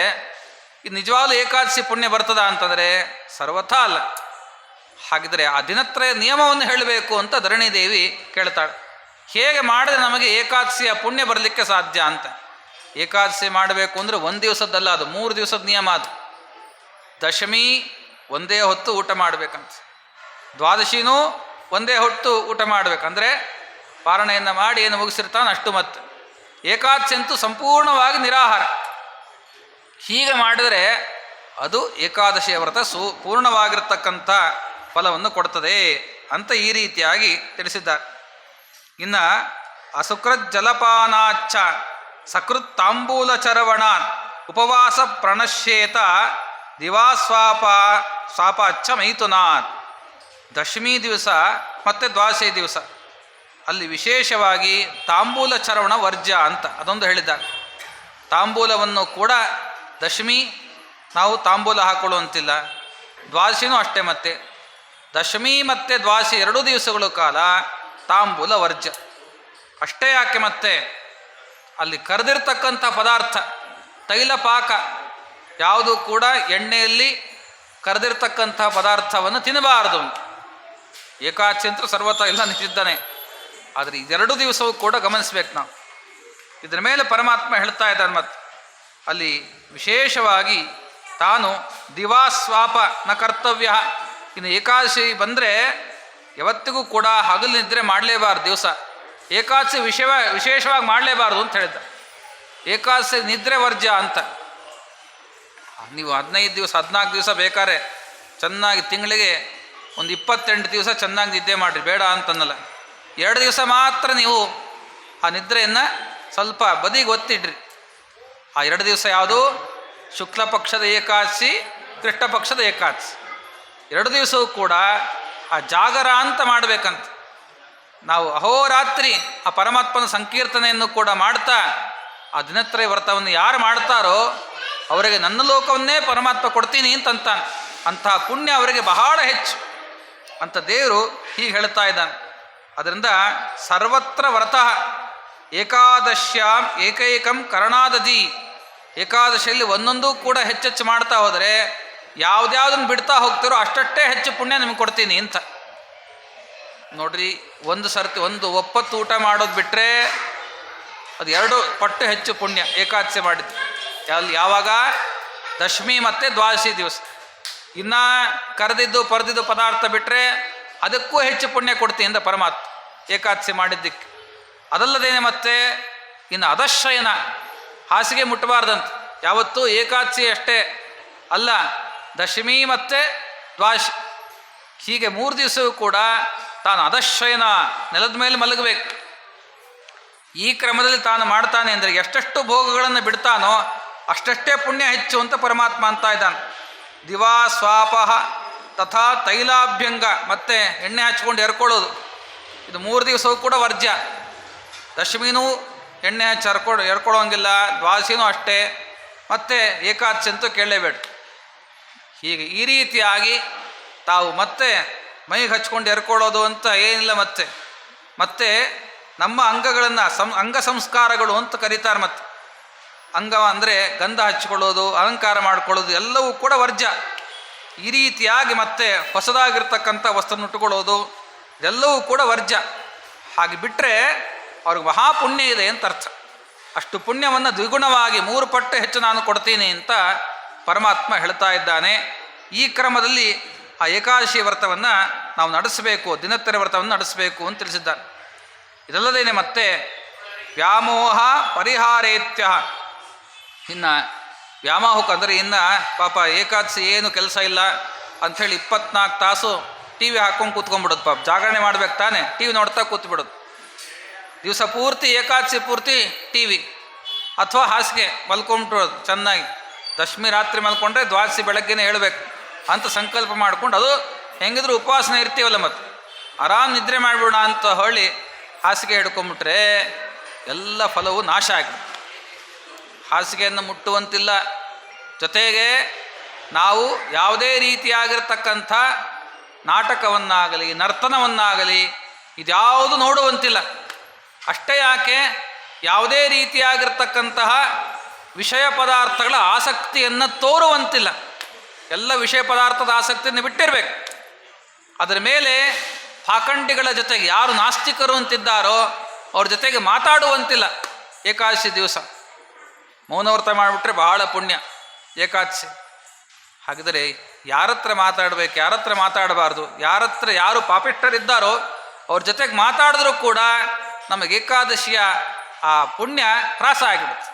Speaker 1: ಇದು ನಿಜವಾಗ್ಲೂ ಏಕಾದಶಿ ಪುಣ್ಯ ಬರ್ತದ ಅಂತಂದರೆ ಸರ್ವಥಾ ಅಲ್ಲ. ಹಾಗಿದ್ರೆ ಆ ದಿನತ್ರಯ ನಿಯಮವನ್ನು ಹೇಳಬೇಕು ಅಂತ ಧರಣಿದೇವಿ ಕೇಳ್ತಾಳೆ. ಹೇಗೆ ಮಾಡಿದ್ರೆ ನಮಗೆ ಏಕಾದಶಿಯ ಪುಣ್ಯ ಬರಲಿಕ್ಕೆ ಸಾಧ್ಯ ಅಂತ. ಏಕಾದಶಿ ಮಾಡಬೇಕು ಅಂದರೆ 1 ದಿವಸದ್ದಲ್ಲ, ಅದು 3 ದಿವಸದ ನಿಯಮ. ಅದು ದಶಮಿ ಒಂದೇ ಹೊತ್ತು ಊಟ ಮಾಡಬೇಕಂತ, ದ್ವಾದಶಿನೂ ಒಂದೇ ಹೊತ್ತು ಊಟ ಮಾಡಬೇಕಂದ್ರೆ ಪಾರಣೆಯನ್ನು ಮಾಡಿ ಏನು ಮುಗಿಸಿರ್ತಾನೆ ಅಷ್ಟು. ಮತ್ತು ಏಕಾದಶಿ ಅಂತೂ ಸಂಪೂರ್ಣವಾಗಿ ನಿರಾಹಾರ. ಹೀಗೆ ಮಾಡಿದರೆ ಅದು ಏಕಾದಶಿಯ ವ್ರತ ಪೂರ್ಣವಾಗಿರ್ತಕ್ಕಂಥ ಫಲವನ್ನು ಕೊಡ್ತದೆ ಅಂತ ಈ ರೀತಿಯಾಗಿ ತಿಳಿಸಿದ್ದಾರೆ. ಇನ್ನು ಅಸುಕೃತ್ ಜಲಪಾನಾಚ್ಚ ಸಕೃತ್ ತಾಂಬೂಲ ಚರವಣಾನ್ ಉಪವಾಸ ಪ್ರಣಶ್ಯೇತ ಸ್ವಾಪಾಚ್ಚ ಮೈಥುನಾತ್. ದಶಮಿ ದಿವಸ ಮತ್ತು ದ್ವಾದಶಿ ದಿವಸ ಅಲ್ಲಿ ವಿಶೇಷವಾಗಿ ತಾಂಬೂಲ ಚರವಣ ವರ್ಜ್ಯ ಅಂತ ಅದೊಂದು ಹೇಳಿದ್ದಾರೆ. ತಾಂಬೂಲವನ್ನು ಕೂಡ ದಶಮಿ ನಾವು ತಾಂಬೂಲ ಹಾಕೊಳ್ಳುವಂತಿಲ್ಲ, ದ್ವಾದಶಿನೂ ಅಷ್ಟೇ. ಮತ್ತೆ ದಶಮಿ ಮತ್ತು ದ್ವಾದಶಿ 2 ದಿವಸಗಳ ಕಾಲ ತಾಂಬೂಲ ವರ್ಜ್ಯ. ಅಷ್ಟೇ ಯಾಕೆ, ಮತ್ತೆ ಅಲ್ಲಿ ಕರೆದಿರ್ತಕ್ಕಂಥ ಪದಾರ್ಥ ತೈಲ ಪಾಕ ಯಾವುದು ಕೂಡ ಎಣ್ಣೆಯಲ್ಲಿ ಕರೆದಿರ್ತಕ್ಕಂಥ ಪದಾರ್ಥವನ್ನು ತಿನ್ನಬಾರದು. ಏಕಾದಶಿ ಅಂತೂ ಸರ್ವತ ಎಲ್ಲ ನಿಷಿದ್ಧನೇ. ಆದರೆ 2 ದಿವಸವೂ ಕೂಡ ಗಮನಿಸ್ಬೇಕು ನಾವು. ಇದರ ಮೇಲೆ ಪರಮಾತ್ಮ ಹೇಳ್ತಾ ಇದ್ದಾನೆ. ಮತ್ತು ಅಲ್ಲಿ ವಿಶೇಷವಾಗಿ ತಾನು ದಿವಾಸ್ವಾಪ ನ ಕರ್ತವ್ಯ. ಇನ್ನು ಏಕಾದಶಿ ಬಂದರೆ ಯಾವತ್ತಿಗೂ ಕೂಡ ಹಗಲು ನಿದ್ರೆ ಮಾಡಲೇಬಾರ್ದು. ದಿವಸ ಏಕಾದಶಿ ವಿಶೇಷವಾಗಿ ಮಾಡಲೇಬಾರ್ದು ಅಂತ ಹೇಳಿದ್ದ. ಏಕಾದಶಿ ನಿದ್ರೆ ವರ್ಜ್ಯ ಅಂತ. ನೀವು 15 ದಿವಸ 14 ದಿವಸ ಬೇಕಾದ್ರೆ ಚೆನ್ನಾಗಿ ತಿಂಗಳಿಗೆ ಒಂದು 28 ದಿವಸ ಚೆನ್ನಾಗಿ ನಿದ್ದೆ ಮಾಡಿರಿ, ಬೇಡ ಅಂತನ್ನಲ್ಲ. 2 ದಿವಸ ಮಾತ್ರ ನೀವು ಆ ನಿದ್ರೆಯನ್ನು ಸ್ವಲ್ಪ ಬದಿಗೆ ಒತ್ತಿಡ್ರಿ. ಆ 2 ದಿವಸ ಯಾವುದು? ಶುಕ್ಲ ಪಕ್ಷದ ಏಕಾದಶಿ, ಕೃಷ್ಣ ಪಕ್ಷದ ಏಕಾದಶಿ. 2 ದಿವಸವೂ ಕೂಡ ಆ ಜಾಗರ ಅಂತ ಮಾಡಬೇಕಂತ. ನಾವು ಅಹೋರಾತ್ರಿ ಆ ಪರಮಾತ್ಮನ ಸಂಕೀರ್ತನೆಯನ್ನು ಕೂಡ ಮಾಡ್ತಾ ಆ ದಿನತ್ರಯ ವ್ರತವನ್ನು ಯಾರು ಮಾಡ್ತಾರೋ ಅವರಿಗೆ ನನ್ನ ಲೋಕವನ್ನೇ ಪರಮಾತ್ಮ ಕೊಡ್ತೀನಿ ಅಂತಂತಾನೆ. ಅಂತಹ ಪುಣ್ಯ ಅವರಿಗೆ ಬಹಳ ಹೆಚ್ಚು ಅಂತ ದೇವರು ಹೀಗೆ ಹೇಳ್ತಾ ಇದ್ದಾನೆ. ಅದರಿಂದ ಸರ್ವತ್ರ ವ್ರತಃ ಏಕಾದಶ್ಯಾಂ ಏಕೈಕಂ ಕರ್ಣಾದಧಿ. ಏಕಾದಶಿಯಲ್ಲಿ ಒಂದೊಂದು ಕೂಡ ಹೆಚ್ಚೆಚ್ಚು ಮಾಡ್ತಾ ಹೋದರೆ ಯಾವುದ್ಯಾವುದನ್ನು ಬಿಡ್ತಾ ಹೋಗ್ತಿರೋ ಅಷ್ಟಷ್ಟೇ ಹೆಚ್ಚು ಪುಣ್ಯ ನಿಮಗೆ ಕೊಡ್ತೀನಿ ಅಂತ. ನೋಡ್ರಿ, ಒಂದು ಸರ್ತಿ ಒಂದು ಒಪ್ಪತ್ತು ಊಟ ಮಾಡೋದು ಬಿಟ್ಟರೆ ಅದು 2 ಪಟ್ಟು ಹೆಚ್ಚು ಪುಣ್ಯ ಏಕಾದಶಿ ಮಾಡಿದ್ದು. ಯಾವಾಗ? ದಶಮಿ ಮತ್ತು ದ್ವಾದಶಿ ದಿವಸ. ಇನ್ನು ಕರೆದಿದ್ದು ಪರೆದಿದ್ದು ಪದಾರ್ಥ ಬಿಟ್ಟರೆ ಅದಕ್ಕೂ ಹೆಚ್ಚು ಪುಣ್ಯ ಕೊಡ್ತೀನಿ ಅಂತ ಪರಮಾತ್ಮ ಏಕಾದಶಿ ಮಾಡಿದ್ದಕ್ಕೆ. ಅದಲ್ಲದೇನೆ ಮತ್ತೆ ಇನ್ನು ಅದಶಯನ, ಹಾಸಿಗೆ ಮುಟ್ಟಬಾರ್ದಂತ. ಯಾವತ್ತೂ ಏಕಾದಶಿ ಅಷ್ಟೇ ಅಲ್ಲ, ದಶಮಿ ಮತ್ತು ದ್ವಾದಶಿ ಹೀಗೆ 3 ದಿವಸವೂ ಕೂಡ ತಾನು ಅದಶಯನ, ನೆಲದ ಮೇಲೆ ಮಲಗಬೇಕು. ಈ ಕ್ರಮದಲ್ಲಿ ತಾನು ಮಾಡ್ತಾನೆ ಅಂದರೆ ಎಷ್ಟೆಷ್ಟು ಭೋಗಗಳನ್ನು ಬಿಡ್ತಾನೋ ಅಷ್ಟಷ್ಟೇ ಪುಣ್ಯ ಹೆಚ್ಚು ಅಂತ ಪರಮಾತ್ಮ ಅಂತ ಇದ್ದಾನೆ. ದಿವಾ ಸ್ವಾಪಃ ತಥಾ ತೈಲಾಭ್ಯಂಗ, ಮತ್ತೆ ಎಣ್ಣೆ ಹಚ್ಕೊಂಡು ಎರ್ಕೊಳ್ಳೋದು, ಇದು 3 ದಿವಸವೂ ಕೂಡ ವರ್ಜ್ಯ. ದಶಮಿನೂ ಎಣ್ಣೆ ಹಚ್ಚಿ ಎರ್ಕೊಳ್ಳೋಂಗಿಲ್ಲ, ದ್ವಾದಶಿನೂ ಅಷ್ಟೇ, ಮತ್ತು ಏಕಾದಶಿ ಅಂತೂ ಕೇಳಲೇಬೇಡ. ಹೀಗೆ ಈ ರೀತಿಯಾಗಿ ತಾವು ಮತ್ತೆ ಮೈಗೆ ಹಚ್ಕೊಂಡು ಎರ್ಕೊಳ್ಳೋದು ಅಂತ ಏನಿಲ್ಲ. ಮತ್ತೆ ನಮ್ಮ ಅಂಗಗಳನ್ನು ಅಂಗ ಸಂಸ್ಕಾರಗಳು ಅಂತ ಕರೀತಾರೆ. ಮತ್ತು ಅಂಗ ಅಂದರೆ ಗಂಧ ಹಚ್ಕೊಳ್ಳೋದು, ಅಲಂಕಾರ ಮಾಡ್ಕೊಳ್ಳೋದು ಎಲ್ಲವೂ ಕೂಡ ವರ್ಜ್ಯ. ಈ ರೀತಿಯಾಗಿ ಮತ್ತೆ ಹೊಸದಾಗಿರ್ತಕ್ಕಂಥ ವಸ್ತ್ರನ ಉಟ್ಟುಕೊಳ್ಳೋದು ಇದೆಲ್ಲವೂ ಕೂಡ ವರ್ಜ್ಯ. ಹಾಗೆ ಬಿಟ್ಟರೆ ಅವ್ರಿಗೆ ಮಹಾಪುಣ್ಯ ಇದೆ ಅಂತ ಅರ್ಥ. ಅಷ್ಟು ಪುಣ್ಯವನ್ನು ದ್ವಿಗುಣವಾಗಿ 3 ಪಟ್ಟು ಹೆಚ್ಚು ನಾನು ಕೊಡ್ತೀನಿ ಅಂತ ಪರಮಾತ್ಮ ಹೇಳ್ತಾ ಇದ್ದಾನೆ. ಈ ಕ್ರಮದಲ್ಲಿ ಆ ಏಕಾದಶಿ ವ್ರತವನ್ನು ನಾವು ನಡೆಸಬೇಕು, ದಿನತ್ತರ ವ್ರತವನ್ನು ನಡೆಸಬೇಕು ಅಂತ ತಿಳಿಸಿದ್ದಾನೆ. ಇದಲ್ಲದೇನೆ ಮತ್ತೆ ವ್ಯಾಮೋಹ ಪರಿಹಾರೇತ್ಯ. ಇನ್ನು ವ್ಯಾಮೋಹಕ್ಕೆ ಅಂದರೆ ಇನ್ನು ಪಾಪ ಏಕಾದಶಿ ಏನು ಕೆಲಸ ಇಲ್ಲ ಅಂಥೇಳಿ 24 ತಾಸು ಟಿ ವಿ ಹಾಕ್ಕೊಂಡು ಕೂತ್ಕೊಂಡ್ಬಿಡೋದು. ಪಾಪ ಜಾಗರಣೆ ಮಾಡ್ಬೇಕು ತಾನೆ, ಟಿ ವಿ ನೋಡ್ತಾ ಕೂತ್ಬಿಡೋದು. ದಿವಸ ಪೂರ್ತಿ ಏಕಾದಶಿ ಪೂರ್ತಿ ಟಿ ವಿ ಅಥವಾ ಹಾಸಿಗೆ ಮಲ್ಕೊಂಬಿಟ್ರೋದು ಚೆನ್ನಾಗಿ. ದಶಮಿ ರಾತ್ರಿ ಮಲ್ಕೊಂಡ್ರೆ ದ್ವಾದಶಿ ಬೆಳಗ್ಗೆನೇ ಹೇಳಬೇಕು ಅಂತ ಸಂಕಲ್ಪ ಮಾಡ್ಕೊಂಡು, ಅದು ಹೆಂಗಿದ್ರು ಉಪವಾಸನೆ ಇರ್ತೀವಲ್ಲ, ಮತ್ತು ಆರಾಮ್ ನಿದ್ರೆ ಮಾಡಿಬಿಡೋಣ ಅಂತ ಹೇಳಿ ಹಾಸಿಗೆ ಹಿಡ್ಕೊಂಬಿಟ್ರೆ ಎಲ್ಲ ಫಲವು ನಾಶ ಆಗಿದೆ. ಹಾಸಿಗೆಯನ್ನು ಮುಟ್ಟುವಂತಿಲ್ಲ. ಜೊತೆಗೆ ನಾವು ಯಾವುದೇ ರೀತಿಯಾಗಿರ್ತಕ್ಕಂಥ ನಾಟಕವನ್ನಾಗಲಿ ನರ್ತನವನ್ನಾಗಲಿ ಇದ್ಯಾವುದು ನೋಡುವಂತಿಲ್ಲ. ಅಷ್ಟೇ ಯಾಕೆ, ಯಾವುದೇ ರೀತಿಯಾಗಿರ್ತಕ್ಕಂತಹ ವಿಷಯ ಪದಾರ್ಥಗಳ ಆಸಕ್ತಿಯನ್ನು ತೋರುವಂತಿಲ್ಲ. ಎಲ್ಲ ವಿಷಯ ಪದಾರ್ಥದ ಆಸಕ್ತಿಯನ್ನು ಬಿಟ್ಟಿರಬೇಕು. ಅದರ ಮೇಲೆ ಪಾಖಂಡಿಗಳ ಜೊತೆಗೆ ಯಾರು ನಾಸ್ತಿಕರು ಅಂತಿದ್ದಾರೋ ಅವ್ರ ಜೊತೆಗೆ ಮಾತಾಡುವಂತಿಲ್ಲ. ಏಕಾದಶಿ ದಿವಸ ಮೌನವ್ರತ ಮಾಡಿಬಿಟ್ರೆ ಬಹಳ ಪುಣ್ಯ ಏಕಾದಶಿ. ಹಾಗಿದರೆ ಯಾರತ್ರ ಮಾತಾಡಬೇಕು, ಯಾರತ್ರ ಮಾತಾಡಬಾರ್ದು, ಯಾರು ಪಾಪಿಷ್ಠರಿದ್ದಾರೋ ಅವ್ರ ಜೊತೆಗೆ ಮಾತಾಡಿದ್ರೂ ಕೂಡ ನಮಗೆ ಏಕಾದಶಿಯ ಆ ಪುಣ್ಯ ತ್ರಾಸ ಆಗಿಬಿಡುತ್ತೆ.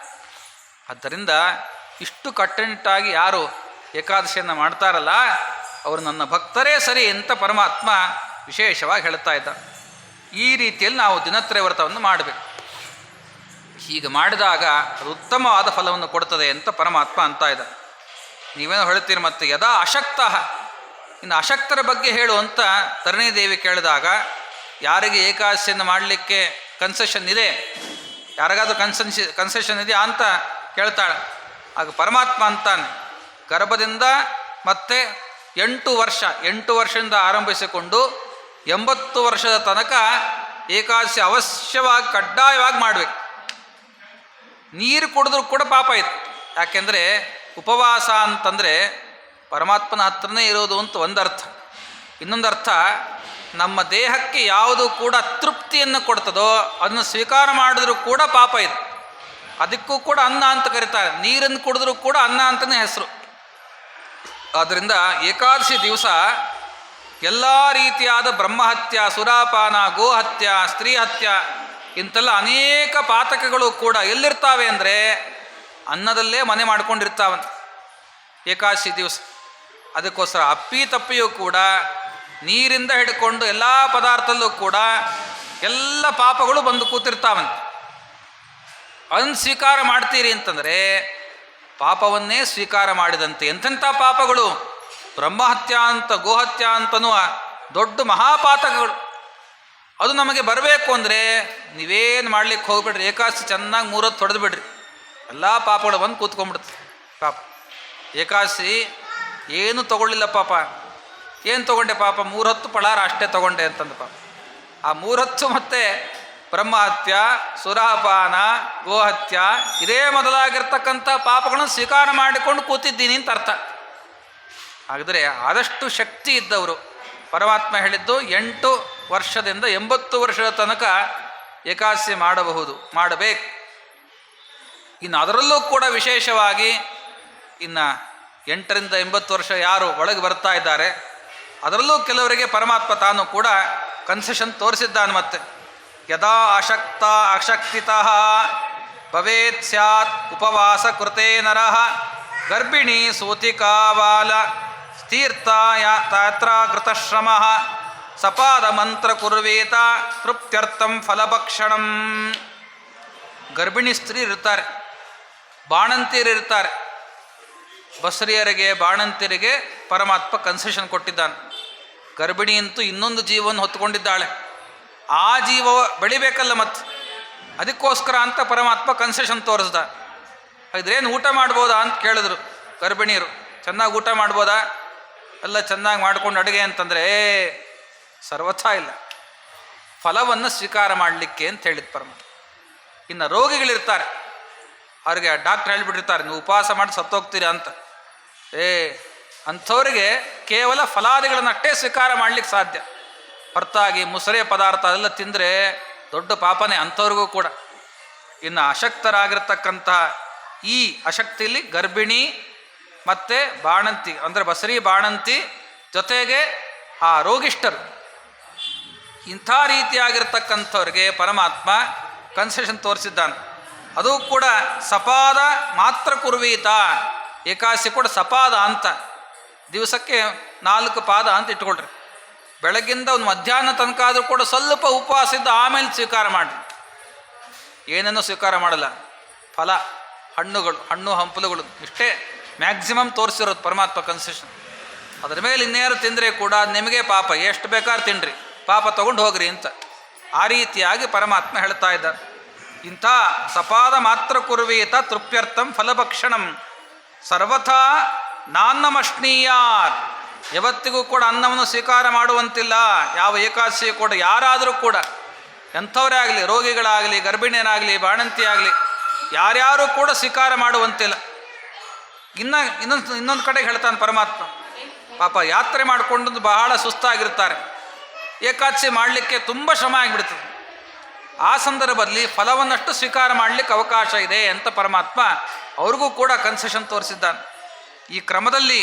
Speaker 1: ಆದ್ದರಿಂದ ಇಷ್ಟು ಕಟ್ಟುನಿಟ್ಟಾಗಿ ಯಾರು ಏಕಾದಶಿಯನ್ನು ಮಾಡ್ತಾರಲ್ಲ ಅವರು ನನ್ನ ಭಕ್ತರೇ ಸರಿ ಅಂತ ಪರಮಾತ್ಮ ವಿಶೇಷವಾಗಿ ಹೇಳ್ತಾ ಇದ್ದ. ಈ ರೀತಿಯಲ್ಲಿ ನಾವು ದಿನತ್ರಯ ವ್ರತವನ್ನು ಮಾಡಬೇಕು. ಹೀಗೆ ಮಾಡಿದಾಗ ಅದು ಉತ್ತಮವಾದ ಫಲವನ್ನು ಕೊಡ್ತದೆ ಅಂತ ಪರಮಾತ್ಮ ಅಂತ ಇದ್ದ. ನೀವೇನೋ ಹೇಳ್ತೀರಿ ಮತ್ತೆ ಯದಾ ಅಶಕ್ತ, ಇನ್ನು ಅಶಕ್ತರ ಬಗ್ಗೆ ಹೇಳು ಅಂತ ತರಣೀದೇವಿ ಕೇಳಿದಾಗ, ಯಾರಿಗೆ ಏಕಾದಶಿಯನ್ನು ಮಾಡಲಿಕ್ಕೆ ಕನ್ಸೆಷನ್ ಇದೆ, ಯಾರಿಗಾದ್ರೂ ಕನ್ಸೆಷನ್ ಇದೆಯಾ ಅಂತ ಕೇಳ್ತಾಳೆ. ಆಗ ಪರಮಾತ್ಮ ಅಂತಾನೆ, ಗರ್ಭದಿಂದ ಮತ್ತೆ 8 ವರ್ಷದಿಂದ ಆರಂಭಿಸಿಕೊಂಡು 80 ವರ್ಷದ ತನಕ ಏಕಾದಶಿ ಅವಶ್ಯವಾಗಿ ಕಡ್ಡಾಯವಾಗಿ ಮಾಡಬೇಕು. ನೀರು ಕುಡಿದ್ರೂ ಕೂಡ ಪಾಪ ಇದೆ. ಯಾಕೆಂದರೆ ಉಪವಾಸ ಅಂತಂದರೆ ಪರಮಾತ್ಮನ ಹತ್ರನೇ ಇರೋದು ಅಂತ ಒಂದರ್ಥ. ಇನ್ನೊಂದರ್ಥ, ನಮ್ಮ ದೇಹಕ್ಕೆ ಯಾವುದು ಕೂಡ ತೃಪ್ತಿಯನ್ನು ಕೊಡ್ತದೋ ಅದನ್ನು ಸ್ವೀಕಾರ ಮಾಡಿದ್ರೂ ಕೂಡ ಪಾಪ ಇದೆ. ಅದಕ್ಕೂ ಕೂಡ ಅನ್ನ ಅಂತ ಕರೀತಾರೆ. ನೀರನ್ನು ಕುಡಿದ್ರೂ ಕೂಡ ಅನ್ನ ಅಂತಲೇ ಹೆಸರು. ಆದ್ದರಿಂದ ಏಕಾದಶಿ ದಿವಸ ಎಲ್ಲ ರೀತಿಯಾದ ಬ್ರಹ್ಮಹತ್ಯ, ಸುರಾಪಾನ, ಗೋಹತ್ಯ, ಸ್ತ್ರೀ ಹತ್ಯ ಇಂತೆಲ್ಲ ಅನೇಕ ಪಾತಕಗಳು ಕೂಡ ಎಲ್ಲಿರ್ತಾವೆ ಅಂದರೆ ಅನ್ನದಲ್ಲೇ ಮನೆ ಮಾಡ್ಕೊಂಡಿರ್ತಾವಂತೆ ಏಕಾದಶಿ ದಿವಸ. ಅದಕ್ಕೋಸ್ಕರ ಅಪ್ಪಿ ತಪ್ಪಿಯೂ ಕೂಡ ನೀರಿಂದ ಹಿಡ್ಕೊಂಡು ಎಲ್ಲ ಪದಾರ್ಥದಲ್ಲೂ ಕೂಡ ಎಲ್ಲ ಪಾಪಗಳು ಬಂದು ಕೂತಿರ್ತಾವಂತೆ. ಅದನ್ನು ಸ್ವೀಕಾರ ಮಾಡ್ತೀರಿ ಅಂತಂದರೆ ಪಾಪವನ್ನೇ ಸ್ವೀಕಾರ ಮಾಡಿದಂತೆ. ಎಂಥೆಂಥ ಪಾಪಗಳು! ಬ್ರಹ್ಮಹತ್ಯ ಅಂತ, ಗೋಹತ್ಯ ಅಂತನ್ನುವ ದೊಡ್ಡ ಮಹಾಪಾತಕಗಳು. ಅದು ನಮಗೆ ಬರಬೇಕು ಅಂದರೆ ನೀವೇನು ಮಾಡ್ಲಿಕ್ಕೆ ಹೋಗ್ಬಿಡ್ರಿ, ಏಕಾದಶಿ ಚೆನ್ನಾಗಿ 3 ಹೊತ್ತು ಹೊಡೆದು ಬಿಡ್ರಿ, ಎಲ್ಲ ಪಾಪಗಳು ಬಂದು ಕೂತ್ಕೊಂಡ್ಬಿಡ್ತದೆ. ಪಾಪ ಏಕಾದಶಿ ಏನು ತಗೊಳ್ಳಿಲ್ಲ ಪಾಪ. ಏನು ತೊಗೊಂಡೆ ಪಾಪ? 3 ಹೊತ್ತು ಫಳಾರ ಅಷ್ಟೇ ತೊಗೊಂಡೆ ಅಂತಂದು ಪಾಪ. ಆ 3 ಹೊತ್ತು ಮತ್ತೆ ಬ್ರಹ್ಮಹತ್ಯ, ಸುರಾಪಾನ, ಗೋಹತ್ಯ ಇದೇ ಮೊದಲಾಗಿರ್ತಕ್ಕಂಥ ಪಾಪಗಳನ್ನು ಸ್ವೀಕಾರ ಮಾಡಿಕೊಂಡು ಕೂತಿದ್ದೀನಿ ಅಂತ ಅರ್ಥ. ಹಾಗಿದ್ರೆ ಆದಷ್ಟು ಶಕ್ತಿ ಇದ್ದವರು ಪರಮಾತ್ಮ ಹೇಳಿದ್ದು 8 ವರ್ಷದಿಂದ 80 ವರ್ಷದ ತನಕ ಏಕಾದಶಿ ಮಾಡಬೇಕು. ಇನ್ನು ಅದರಲ್ಲೂ ಕೂಡ ವಿಶೇಷವಾಗಿ ಇನ್ನು 8ರಿಂದ 80 ವರ್ಷ ಯಾರು ಒಳಗೆ ಬರ್ತಾ ಇದ್ದಾರೆ ಅದರಲ್ಲೂ ಕೆಲವರಿಗೆ ಪರಮಾತ್ಮ ತಾನು ಕೂಡ ಕನ್ಸೆಷನ್ ತೋರಿಸಿದ್ದಾನೆ. ಮತ್ತೆ ಯದಾ ಅಶಕ್ತಿತಃ ಭವೇತ್ ಸ್ಯಾತ್ ಉಪವಾಸ ಕೃತೆ ನರಃ ಗರ್ಭಿಣಿ ಸೂತಿಕಾವಾಲ ಸ್ಥೀರ್ತಾಯ ತತ್ರ ಕೃತಶ್ರಮಃ ಸಪಾದ ಮಂತ್ರ ಕುರ್ವೇತ ತೃಪ್ತ್ಯರ್ಥಂ ಫಲಭಕ್ಷಣಂ. ಗರ್ಭಿಣಿ ಸ್ತ್ರೀ ಇರ್ತಾರೆ, ಬಾಣಂತಿಯರಿರ್ತಾರೆ. ಬಸ್ರಿಯರಿಗೆ, ಬಾಣಂತಿಯರಿಗೆ ಪರಮಾತ್ಮ ಕನ್ಸೆಷನ್ ಕೊಟ್ಟಿದ್ದಾನೆ. ಗರ್ಭಿಣಿ ಅಂತೂ ಇನ್ನೊಂದು ಜೀವವನ್ನು ಹೊತ್ತುಕೊಂಡಿದ್ದಾಳೆ. ಆ ಜೀವ ಬೆಳಿಬೇಕಲ್ಲ ಮತ್ತೆ, ಅದಕ್ಕೋಸ್ಕರ ಅಂತ ಪರಮಾತ್ಮ ಕನ್ಸೆಷನ್ ತೋರಿಸ್ದ. ಇದ್ರೇನು ಊಟ ಮಾಡ್ಬೋದಾ ಅಂತ ಕೇಳಿದ್ರು ಗರ್ಭಿಣಿಯರು. ಚೆನ್ನಾಗಿ ಊಟ ಮಾಡ್ಬೋದಾ? ಎಲ್ಲ ಚೆನ್ನಾಗಿ ಮಾಡ್ಕೊಂಡು ಅಡುಗೆ ಅಂತಂದರೆ ಸರ್ವಥಾ ಇಲ್ಲ, ಫಲವನ್ನು ಸ್ವೀಕಾರ ಮಾಡಲಿಕ್ಕೆ ಅಂತ ಹೇಳಿದ ಪರಮಾತ್ಮ. ಇನ್ನು ರೋಗಿಗಳಿರ್ತಾರೆ, ಅವ್ರಿಗೆ ಡಾಕ್ಟ್ರ್ ಹೇಳಿಬಿಟ್ಟಿರ್ತಾರೆ ನೀವು ಉಪವಾಸ ಮಾಡಿ ಸತ್ತೋಗ್ತೀರಾ ಅಂತ. ಅಂಥವ್ರಿಗೆ ಕೇವಲ ಫಲಾದಿಗಳನ್ನಷ್ಟೇ ಸ್ವೀಕಾರ ಮಾಡಲಿಕ್ಕೆ ಸಾಧ್ಯ. ಹೊರತಾಗಿ ಮುಸರೆ ಪದಾರ್ಥ ಅದೆಲ್ಲ ತಿಂದರೆ ದೊಡ್ಡ ಪಾಪನೇ ಅಂಥವ್ರಿಗೂ ಕೂಡ. ಇನ್ನು ಅಶಕ್ತರಾಗಿರ್ತಕ್ಕಂಥ ಈ ಅಶಕ್ತಿಯಲ್ಲಿ ಗರ್ಭಿಣಿ ಮತ್ತು ಬಾಣಂತಿ ಅಂದರೆ ಬಸರಿ ಬಾಣಂತಿ ಜೊತೆಗೆ ಆ ರೋಗಿಷ್ಠರು, ಇಂಥ ರೀತಿಯಾಗಿರ್ತಕ್ಕಂಥವ್ರಿಗೆ ಪರಮಾತ್ಮ ಕನ್ಸೆಷನ್ ತೋರಿಸಿದ್ದಾನೆ. ಅದು ಕೂಡ ಸಪಾದ ಮಾತ್ರ ಕುರ್ವೀತ. ಏಕಾದಶಿ ಕೂಡ ಸಪಾದ ಅಂತ, ದಿವಸಕ್ಕೆ 4 ಪಾದ ಅಂತ ಇಟ್ಕೊಳ್ರಿ. ಬೆಳಗ್ಗಿಂದ ಒಂದು ಮಧ್ಯಾಹ್ನ ತನಕ ಆದರೂ ಕೂಡ ಸ್ವಲ್ಪ ಉಪವಾಸ ಇದ್ದು ಆಮೇಲೆ ಸ್ವೀಕಾರ ಮಾಡಿ. ಏನನ್ನೂ ಸ್ವೀಕಾರ ಮಾಡಲ್ಲ, ಫಲ, ಹಣ್ಣು ಹಂಪಲುಗಳು ಇಷ್ಟೇ ಮ್ಯಾಕ್ಸಿಮಮ್ ತೋರಿಸಿರೋದು ಪರಮಾತ್ಮ ಕನ್ಸೆಷನ್. ಅದರ ಮೇಲೆ ಇನ್ಯಾರು ತಿಂದರೆ ಕೂಡ ನಿಮಗೆ ಪಾಪ, ಎಷ್ಟು ಬೇಕಾದ್ರೂ ತಿನ್ನಿರಿ, ಪಾಪ ತಗೊಂಡು ಹೋಗ್ರಿ ಅಂತ. ಆ ರೀತಿಯಾಗಿ ಪರಮಾತ್ಮ ಹೇಳ್ತಾ ಇದ್ದಾರೆ. ಇಂಥ ಸಪಾದ ಮಾತ್ರ ಕುರ್ವೀತ ತೃಪ್ತ್ಯರ್ಥಂ ಫಲಭಕ್ಷಣಂ ಸರ್ವಥಾ ನಾನ್ನಮಶ್ನೀಯಾತ್. ಯಾವತ್ತಿಗೂ ಕೂಡ ಅನ್ನವನ್ನು ಸ್ವೀಕಾರ ಮಾಡುವಂತಿಲ್ಲ. ಯಾವ ಏಕಾದಶಿ ಕೂಡ ಯಾರಾದರೂ ಕೂಡ, ಎಂಥವರೇ ಆಗಲಿ, ರೋಗಿಗಳಾಗಲಿ, ಗರ್ಭಿಣಿಯರಾಗಲಿ, ಬಾಣಂತಿಯಾಗಲಿ, ಯಾರ್ಯಾರೂ ಕೂಡ ಸ್ವೀಕಾರ ಮಾಡುವಂತಿಲ್ಲ. ಇನ್ನೊಂದು ಕಡೆಗೆ ಹೇಳ್ತಾನೆ ಪರಮಾತ್ಮ, ಪಾಪ ಯಾತ್ರೆ ಮಾಡಿಕೊಂಡು ಬಹಳ ಸುಸ್ತಾಗಿರ್ತಾರೆ, ಏಕಾದಶಿ ಮಾಡಲಿಕ್ಕೆ ತುಂಬ ಶ್ರಮ ಆಗಿಬಿಡ್ತದೆ. ಆ ಸಂದರ್ಭದಲ್ಲಿ ಫಲವನ್ನಷ್ಟು ಸ್ವೀಕಾರ ಮಾಡಲಿಕ್ಕೆ ಅವಕಾಶ ಇದೆ ಅಂತ ಪರಮಾತ್ಮ ಅವ್ರಿಗೂ ಕೂಡ ಕನ್ಸೆಷನ್ ತೋರಿಸಿದ್ದಾನೆ. ಈ ಕ್ರಮದಲ್ಲಿ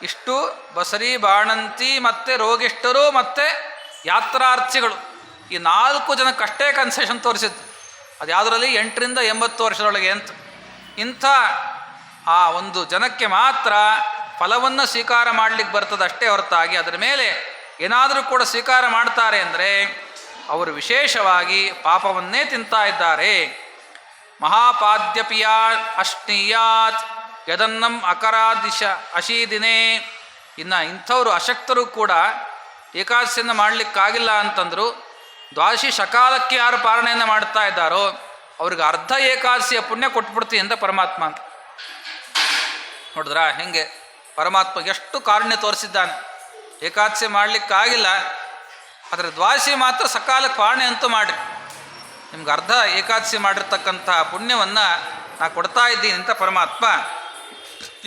Speaker 1: ಇಷ್ಟು ಬಸರಿ, ಬಾಣಂತಿ ಮತ್ತು ರೋಗಿಷ್ಠರು ಮತ್ತು ಯಾತ್ರಾರ್ಥಿಗಳು, ಈ 4 ಜನಕ್ಕಷ್ಟೇ ಕನ್ಸೆಷನ್ ತೋರಿಸಿದ್ದು. ಅದು ಯಾವುದರಲ್ಲಿ 8ರಿಂದ 80 ವರ್ಷದೊಳಗೆ ಅಂತ. ಇಂಥ ಆ ಒಂದು ಜನಕ್ಕೆ ಮಾತ್ರ ಫಲವನ್ನು ಸ್ವೀಕಾರ ಮಾಡಲಿಕ್ಕೆ ಬರ್ತದೆ ಅಷ್ಟೇ ಹೊರತಾಗಿ ಅದರ ಮೇಲೆ ಏನಾದರೂ ಕೂಡ ಸ್ವೀಕಾರ ಮಾಡ್ತಾರೆ ಅಂದರೆ ಅವರು ವಿಶೇಷವಾಗಿ ಪಾಪವನ್ನೇ ತಿಂತಾ ಇದ್ದಾರೆ. ಮಹಾಪಾದ್ಯಪಿಯಾ ಅಶ್ನೀಯಾತ್ ಯದನ್ನಂ ಅಕರಾದಿಶ ಅಶೀದಿನೇ. ಇನ್ನು ಇಂಥವರು ಅಶಕ್ತರು ಕೂಡ ಏಕಾದಶಿಯನ್ನು ಮಾಡಲಿಕ್ಕಾಗಿಲ್ಲ ಅಂತಂದರು. ದ್ವಾದಶಿ ಸಕಾಲಕ್ಕೆ ಯಾರು ಪಾಲನೆಯನ್ನು ಮಾಡ್ತಾ ಇದ್ದಾರೋ ಅವ್ರಿಗೆ ಅರ್ಧ ಏಕಾದಶಿಯ ಪುಣ್ಯ ಕೊಟ್ಬಿಡ್ತೀವಿ ಅಂತ ಪರಮಾತ್ಮ ಅಂತ ನೋಡಿದ್ರಾ ಹೆಂಗೆ ಪರಮಾತ್ಮ ಎಷ್ಟು ಕಾರುಣ್ಯ ತೋರಿಸಿದ್ದಾನೆ. ಏಕಾದಶಿ ಮಾಡಲಿಕ್ಕಾಗಿಲ್ಲ, ಆದರೆ ದ್ವಾದಶಿ ಮಾತ್ರ ಸಕಾಲಕ್ಕೆ ಪಾಲನೆ ಅಂತೂ ಮಾಡಿರಿ, ನಿಮ್ಗೆ ಅರ್ಧ ಏಕಾದಶಿ ಮಾಡಿರ್ತಕ್ಕಂಥ ಪುಣ್ಯವನ್ನು ನಾ ಕೊಡ್ತಾ ಇದ್ದೀನಿ ಅಂತ ಪರಮಾತ್ಮ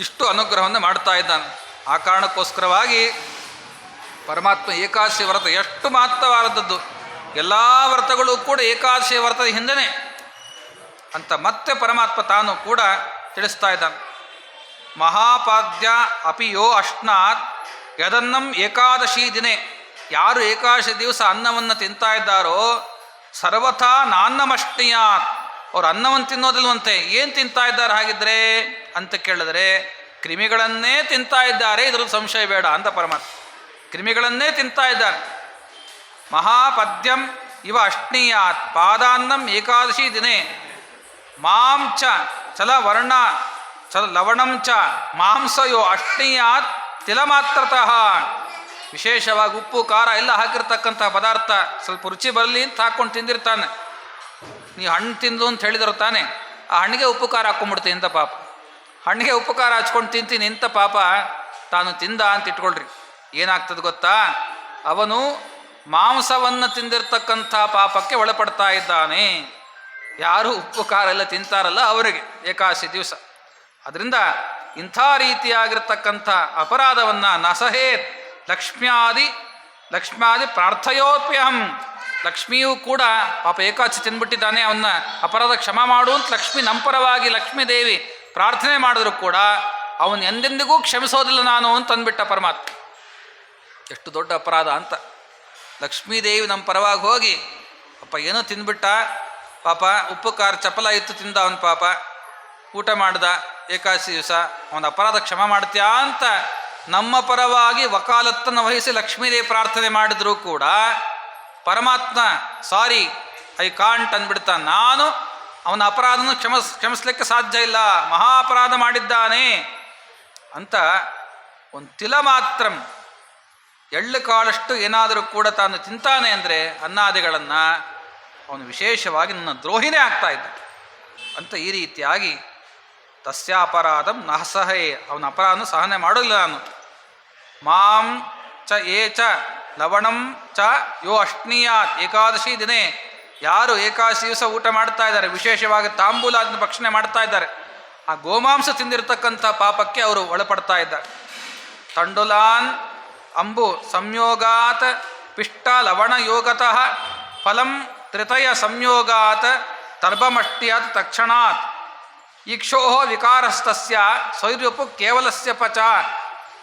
Speaker 1: ಇಷ್ಟು ಅನುಗ್ರಹವನ್ನು ಮಾಡ್ತಾ ಇದ್ದಾನೆ. ಆ ಕಾರಣಕ್ಕೋಸ್ಕರವಾಗಿ ಪರಮಾತ್ಮ ಏಕಾದಶಿ ವ್ರತ ಎಷ್ಟು ಮಹತ್ವವಾದದ್ದು, ಎಲ್ಲ ವ್ರತಗಳು ಕೂಡ ಏಕಾದಶಿ ವ್ರತದ ಹಿಂದೆಯೇ ಅಂತ ಮತ್ತೆ ಪರಮಾತ್ಮ ತಾನು ಕೂಡ ತಿಳಿಸ್ತಾ ಇದ್ದಾನೆ. ಮಹಾಪಾದ್ಯ ಅಪಿ ಯೋ ಅಶ್ನಾತ್ ಯದನ್ನಂ ಏಕಾದಶಿ ದಿನೇ. ಯಾರು ಏಕಾದಶಿ ದಿವಸ ಅನ್ನವನ್ನು ತಿಂತಾ ಇದ್ದಾರೋ ಸರ್ವಥಾ ನಾನ್ನಮಷ್ಟಿಯಾತ್. ಅವ್ರು ಅನ್ನವನ್ನು ತಿನ್ನೋದಿಲ್ವಂತೆ. ಏನು ತಿಂತಾ ಇದ್ದಾರೆ ಹಾಗಿದ್ರೆ ಅಂತ ಕೇಳಿದ್ರೆ ಕ್ರಿಮಿಗಳನ್ನೇ ತಿಂತಾ ಇದ್ದಾರೆ, ಇದರಲ್ಲಿ ಸಂಶಯ ಬೇಡ ಅಂತ ಪರಮಾತ್ಮ. ಕ್ರಿಮಿಗಳನ್ನೇ ತಿಂತಾ ಇದ್ದಾರೆ. ಮಹಾಪದ್ಯಂ ಇವ ಅಷ್ಣೀಯಾತ್ ಪಾದಾನ್ನಂ ಏಕಾದಶಿ ದಿನೇ ಮಾಂ ಚ ಚಲ ವರ್ಣ ಚಲ ಲವಣಂ ಚ ಮಾಂಸಯೋ ಅಷ್ಣೀಯಾತ್ ತಿಲಮಾತ್ರತಃ. ವಿಶೇಷವಾಗಿ ಉಪ್ಪು ಖಾರ ಎಲ್ಲ ಹಾಕಿರ್ತಕ್ಕಂಥ ಪದಾರ್ಥ ಸ್ವಲ್ಪ ರುಚಿ ಬರಲಿ ಅಂತ ಹಾಕ್ಕೊಂಡು ತಿಂದಿರ್ತಾನೆ. ನೀವು ಹಣ್ಣು ತಿಂದು ಅಂತ ಹೇಳಿದ್ರು ತಾನೆ, ಆ ಹಣ್ಣಿಗೆ ಉಪ್ಪು ಖಾರ ಹಾಕ್ಕೊಂಡ್ಬಿಡ್ತೀನಿ ಇಂಥ ಪಾಪ. ಹಣ್ಣಿಗೆ ಉಪ್ಪು ಖಾರ ಹಚ್ಕೊಂಡು ತಿಂತೀನಿ ಇಂಥ ಪಾಪ ತಾನು ತಿಂದ ಅಂತ ಇಟ್ಕೊಳ್ರಿ. ಏನಾಗ್ತದೆ ಗೊತ್ತಾ, ಅವನು ಮಾಂಸವನ್ನು ತಿಂದಿರ್ತಕ್ಕಂಥ ಪಾಪಕ್ಕೆ ಒಳಪಡ್ತಾ ಇದ್ದಾನೆ. ಯಾರು ಉಪ್ಪು ಖಾರ ಎಲ್ಲ ತಿಂತಾರಲ್ಲ ಅವರಿಗೆ ಏಕಾದಶಿ ದಿವಸ. ಅದರಿಂದ ಇಂಥ ರೀತಿಯಾಗಿರ್ತಕ್ಕಂಥ ಅಪರಾಧವನ್ನು ನಸಹೇತ್ ಲಕ್ಷ್ಮ್ಯಾದಿ ಪ್ರಾರ್ಥಯೋಪ್ಯಹಂ. ಲಕ್ಷ್ಮಿಯೂ ಕೂಡ ಪಾಪ ಏಕಾದಶಿ ತಿಂದ್ಬಿಟ್ಟಿದ್ದಾನೆ, ಅವನ್ನ ಅಪರಾಧ ಕ್ಷಮ ಮಾಡು ಅಂತ ಲಕ್ಷ್ಮಿ ನಂಪರವಾಗಿ ಲಕ್ಷ್ಮೀ ದೇವಿ ಪ್ರಾರ್ಥನೆ ಮಾಡಿದ್ರು ಕೂಡ ಅವನು ಎಂದೆಂದಿಗೂ ಕ್ಷಮಿಸೋದಿಲ್ಲ ನಾನು ಅಂತ ಅಂದ್ಬಿಟ್ಟ ಪರಮಾತ್ಮ. ಎಷ್ಟು ದೊಡ್ಡ ಅಪರಾಧ ಅಂತ. ಲಕ್ಷ್ಮೀದೇವಿ ನಮ್ಮ ಪರವಾಗಿ ಹೋಗಿ ಅಪ್ಪ ಏನೋ ತಿಂದ್ಬಿಟ್ಟ ಪಾಪ, ಉಪ್ಪು ಖಾರ ಚಪಲ ಇತ್ತು ತಿಂದ ಅವನ ಪಾಪ, ಊಟ ಮಾಡ್ದ ಏಕಾದಶಿ ದಿವಸ, ಅವನ ಅಪರಾಧ ಕ್ಷಮ ಮಾಡ್ತೀಯಾ ಅಂತ ನಮ್ಮ ಪರವಾಗಿ ವಕಾಲತ್ತನ್ನು ವಹಿಸಿ ಲಕ್ಷ್ಮೀದೇವಿ ಪ್ರಾರ್ಥನೆ ಮಾಡಿದ್ರು ಕೂಡ ಪರಮಾತ್ಮ ಸಾರಿ ಐ ಕಾಂಟ್ ಅಂದ್ಬಿಡ್ತಾ, ನಾನು ಅವನ ಅಪರಾಧನ ಕ್ಷಮಿಸ್ಲಿಕ್ಕೆ ಸಾಧ್ಯ ಇಲ್ಲ, ಮಹಾ ಅಪರಾಧ ಮಾಡಿದ್ದಾನೆ ಅಂತ ಒಂದು ತಿಲ ಮಾತ್ರ ಎಳ್ಳು ಕಾಳಷ್ಟು ಏನಾದರೂ ಕೂಡ ತಾನು ತಿಂತಾನೆ ಅಂದರೆ ಅನ್ನಾದಿಗಳನ್ನು ಅವನು ವಿಶೇಷವಾಗಿ ನನ್ನ ದ್ರೋಹಿನೇ ಆಗ್ತಾ ಇದ್ದ ಅಂತ. ಈ ರೀತಿಯಾಗಿ ತಸ್ಯಾಪರಾಧಂ ನಹಸಹೇ, ಅವನ ಅಪರಾಧನ ಸಹನೆ ಮಾಡೋಲ್ಲ ನಾನು. ಮಾಂ ಚ ಏ ಚ ಲವಣಂ ಚ ಯೋ ಅಷ್ಣೀಯಾತ್ ಏಕಾದಶಿ ದಿನೇ. ಯಾರು ಏಕಾದಶಿ ದಿವಸ ಊಟ ಮಾಡ್ತಾ ಇದ್ದಾರೆ, ವಿಶೇಷವಾಗಿ ತಾಂಬೂಲ ಅದನ್ನು ಭಕ್ಷಣೆ ಮಾಡ್ತಾ ಇದ್ದಾರೆ, ಆ ಗೋಮಾಂಸ ತಿಂದಿರತಕ್ಕಂಥ ಪಾಪಕ್ಕೆ ಅವರು ಒಳಪಡ್ತಾ ಇದ್ದಾರೆ. ತಂಡುಲಾನ್ ಅಂಬು ಸಂಯೋಗಾತ್ ಪಿಷ್ಟ ಲವಣ ಯೋಗತಃ ಫಲಂ ತ್ರಿತಯ ಸಂಯೋಗಾತ್ ತರ್ಬಮಷ್ಟ್ಯಾತ್ ತಕ್ಷಣಾತ್ ಈಕ್ಷೋ ವಿಕಾರಸ್ತಸ್ಯ ಸ್ವೈರ್ಯಪು ಕೇವಲಸ್ಯ ಪಚ.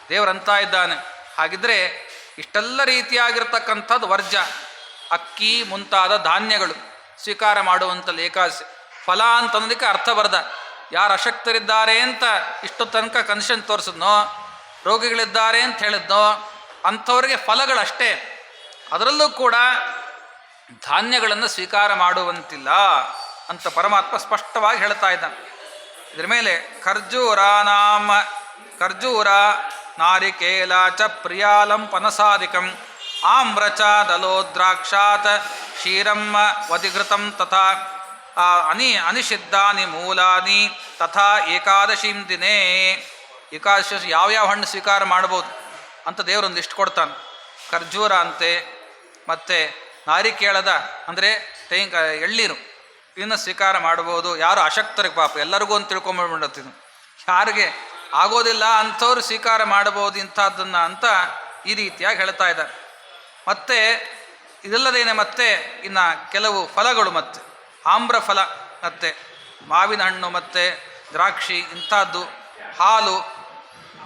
Speaker 1: ದೇವರಂತ ಇದ್ದಾನೆ. ಹಾಗಿದ್ರೆ ಇಷ್ಟೆಲ್ಲ ರೀತಿಯಾಗಿರ್ತಕ್ಕಂಥದ್ದು ವರ್ಜ್ಯ, ಅಕ್ಕಿ ಮುಂತಾದ ಧಾನ್ಯಗಳು ಸ್ವೀಕಾರ ಮಾಡುವಂಥದ್ದು ಏಕಾದಶಿ. ಫಲ ಅಂತನ್ನೋದಕ್ಕೆ ಅರ್ಥ ಬರ್ದ. ಯಾರು ಅಶಕ್ತರಿದ್ದಾರೆ ಅಂತ ಇಷ್ಟು ತನಕ ಕನ್ಷನ್ ತೋರಿಸಿದ್ನೋ, ರೋಗಿಗಳಿದ್ದಾರೆ ಅಂತ ಹೇಳಿದ್ನೋ ಅಂಥವ್ರಿಗೆ ಫಲಗಳಷ್ಟೇ. ಅದರಲ್ಲೂ ಕೂಡ ಧಾನ್ಯಗಳನ್ನು ಸ್ವೀಕಾರ ಮಾಡುವಂತಿಲ್ಲ ಅಂತ ಪರಮಾತ್ಮ ಸ್ಪಷ್ಟವಾಗಿ ಹೇಳ್ತಾ ಇದ್ದಾನೆ. ಇದರ ಮೇಲೆ ಖರ್ಜೂರ ನಾರಿಕೇಲ ಚ ಪ್ರಿಯಾಲಂ ಪನಸಾದಿಕಂ ಆಮ್ರಚ ದಲೋದ್ರಾಕ್ಷಾತ್ ಕ್ಷೀರಂ ವಧಿಘೃತಂ ತಥಾ ಅನಿಷಿದ್ಧಾನಿ ಮೂಲಾನಿ ತಥಾ ಏಕಾದಶೀಂ ದಿನೇ. ಏಕಾದಶಿ ಯಾವ್ಯಾವ ಹಣ್ಣು ಸ್ವೀಕಾರ ಮಾಡ್ಬೋದು ಅಂತ ದೇವರೊಂದು ಲಿಸ್ಟ್ ಕೊಡ್ತಾನೆ. ಖರ್ಜೂರ ಅಂತೆ, ಮತ್ತು ನಾರಿಕೇಳದ ಅಂದರೆ ಎಳ್ಳೀರು ಇದನ್ನು ಸ್ವೀಕಾರ ಮಾಡ್ಬೋದು. ಯಾರು ಅಶಕ್ತರಿಗೆ ಪಾಪ ಎಲ್ಲರಿಗೂ ಅಂತ ತಿಳ್ಕೊಂಬಿಡ್ತೀನಿ, ಯಾರಿಗೆ ಆಗೋದಿಲ್ಲ ಅಂಥವ್ರು ಸ್ವೀಕಾರ ಮಾಡ್ಬೋದು ಇಂಥದ್ದನ್ನು ಅಂತ ಈ ರೀತಿಯಾಗಿ ಹೇಳ್ತಾ ಇದ್ದಾರೆ. ಮತ್ತು ಇದಲ್ಲದೇನೆ ಮತ್ತೆ ಇನ್ನು ಕೆಲವು ಫಲಗಳು, ಮತ್ತು ಆಮ್ರ ಫಲ, ಮತ್ತು ಮಾವಿನ ಹಣ್ಣು, ಮತ್ತು ದ್ರಾಕ್ಷಿ ಇಂಥದ್ದು, ಹಾಲು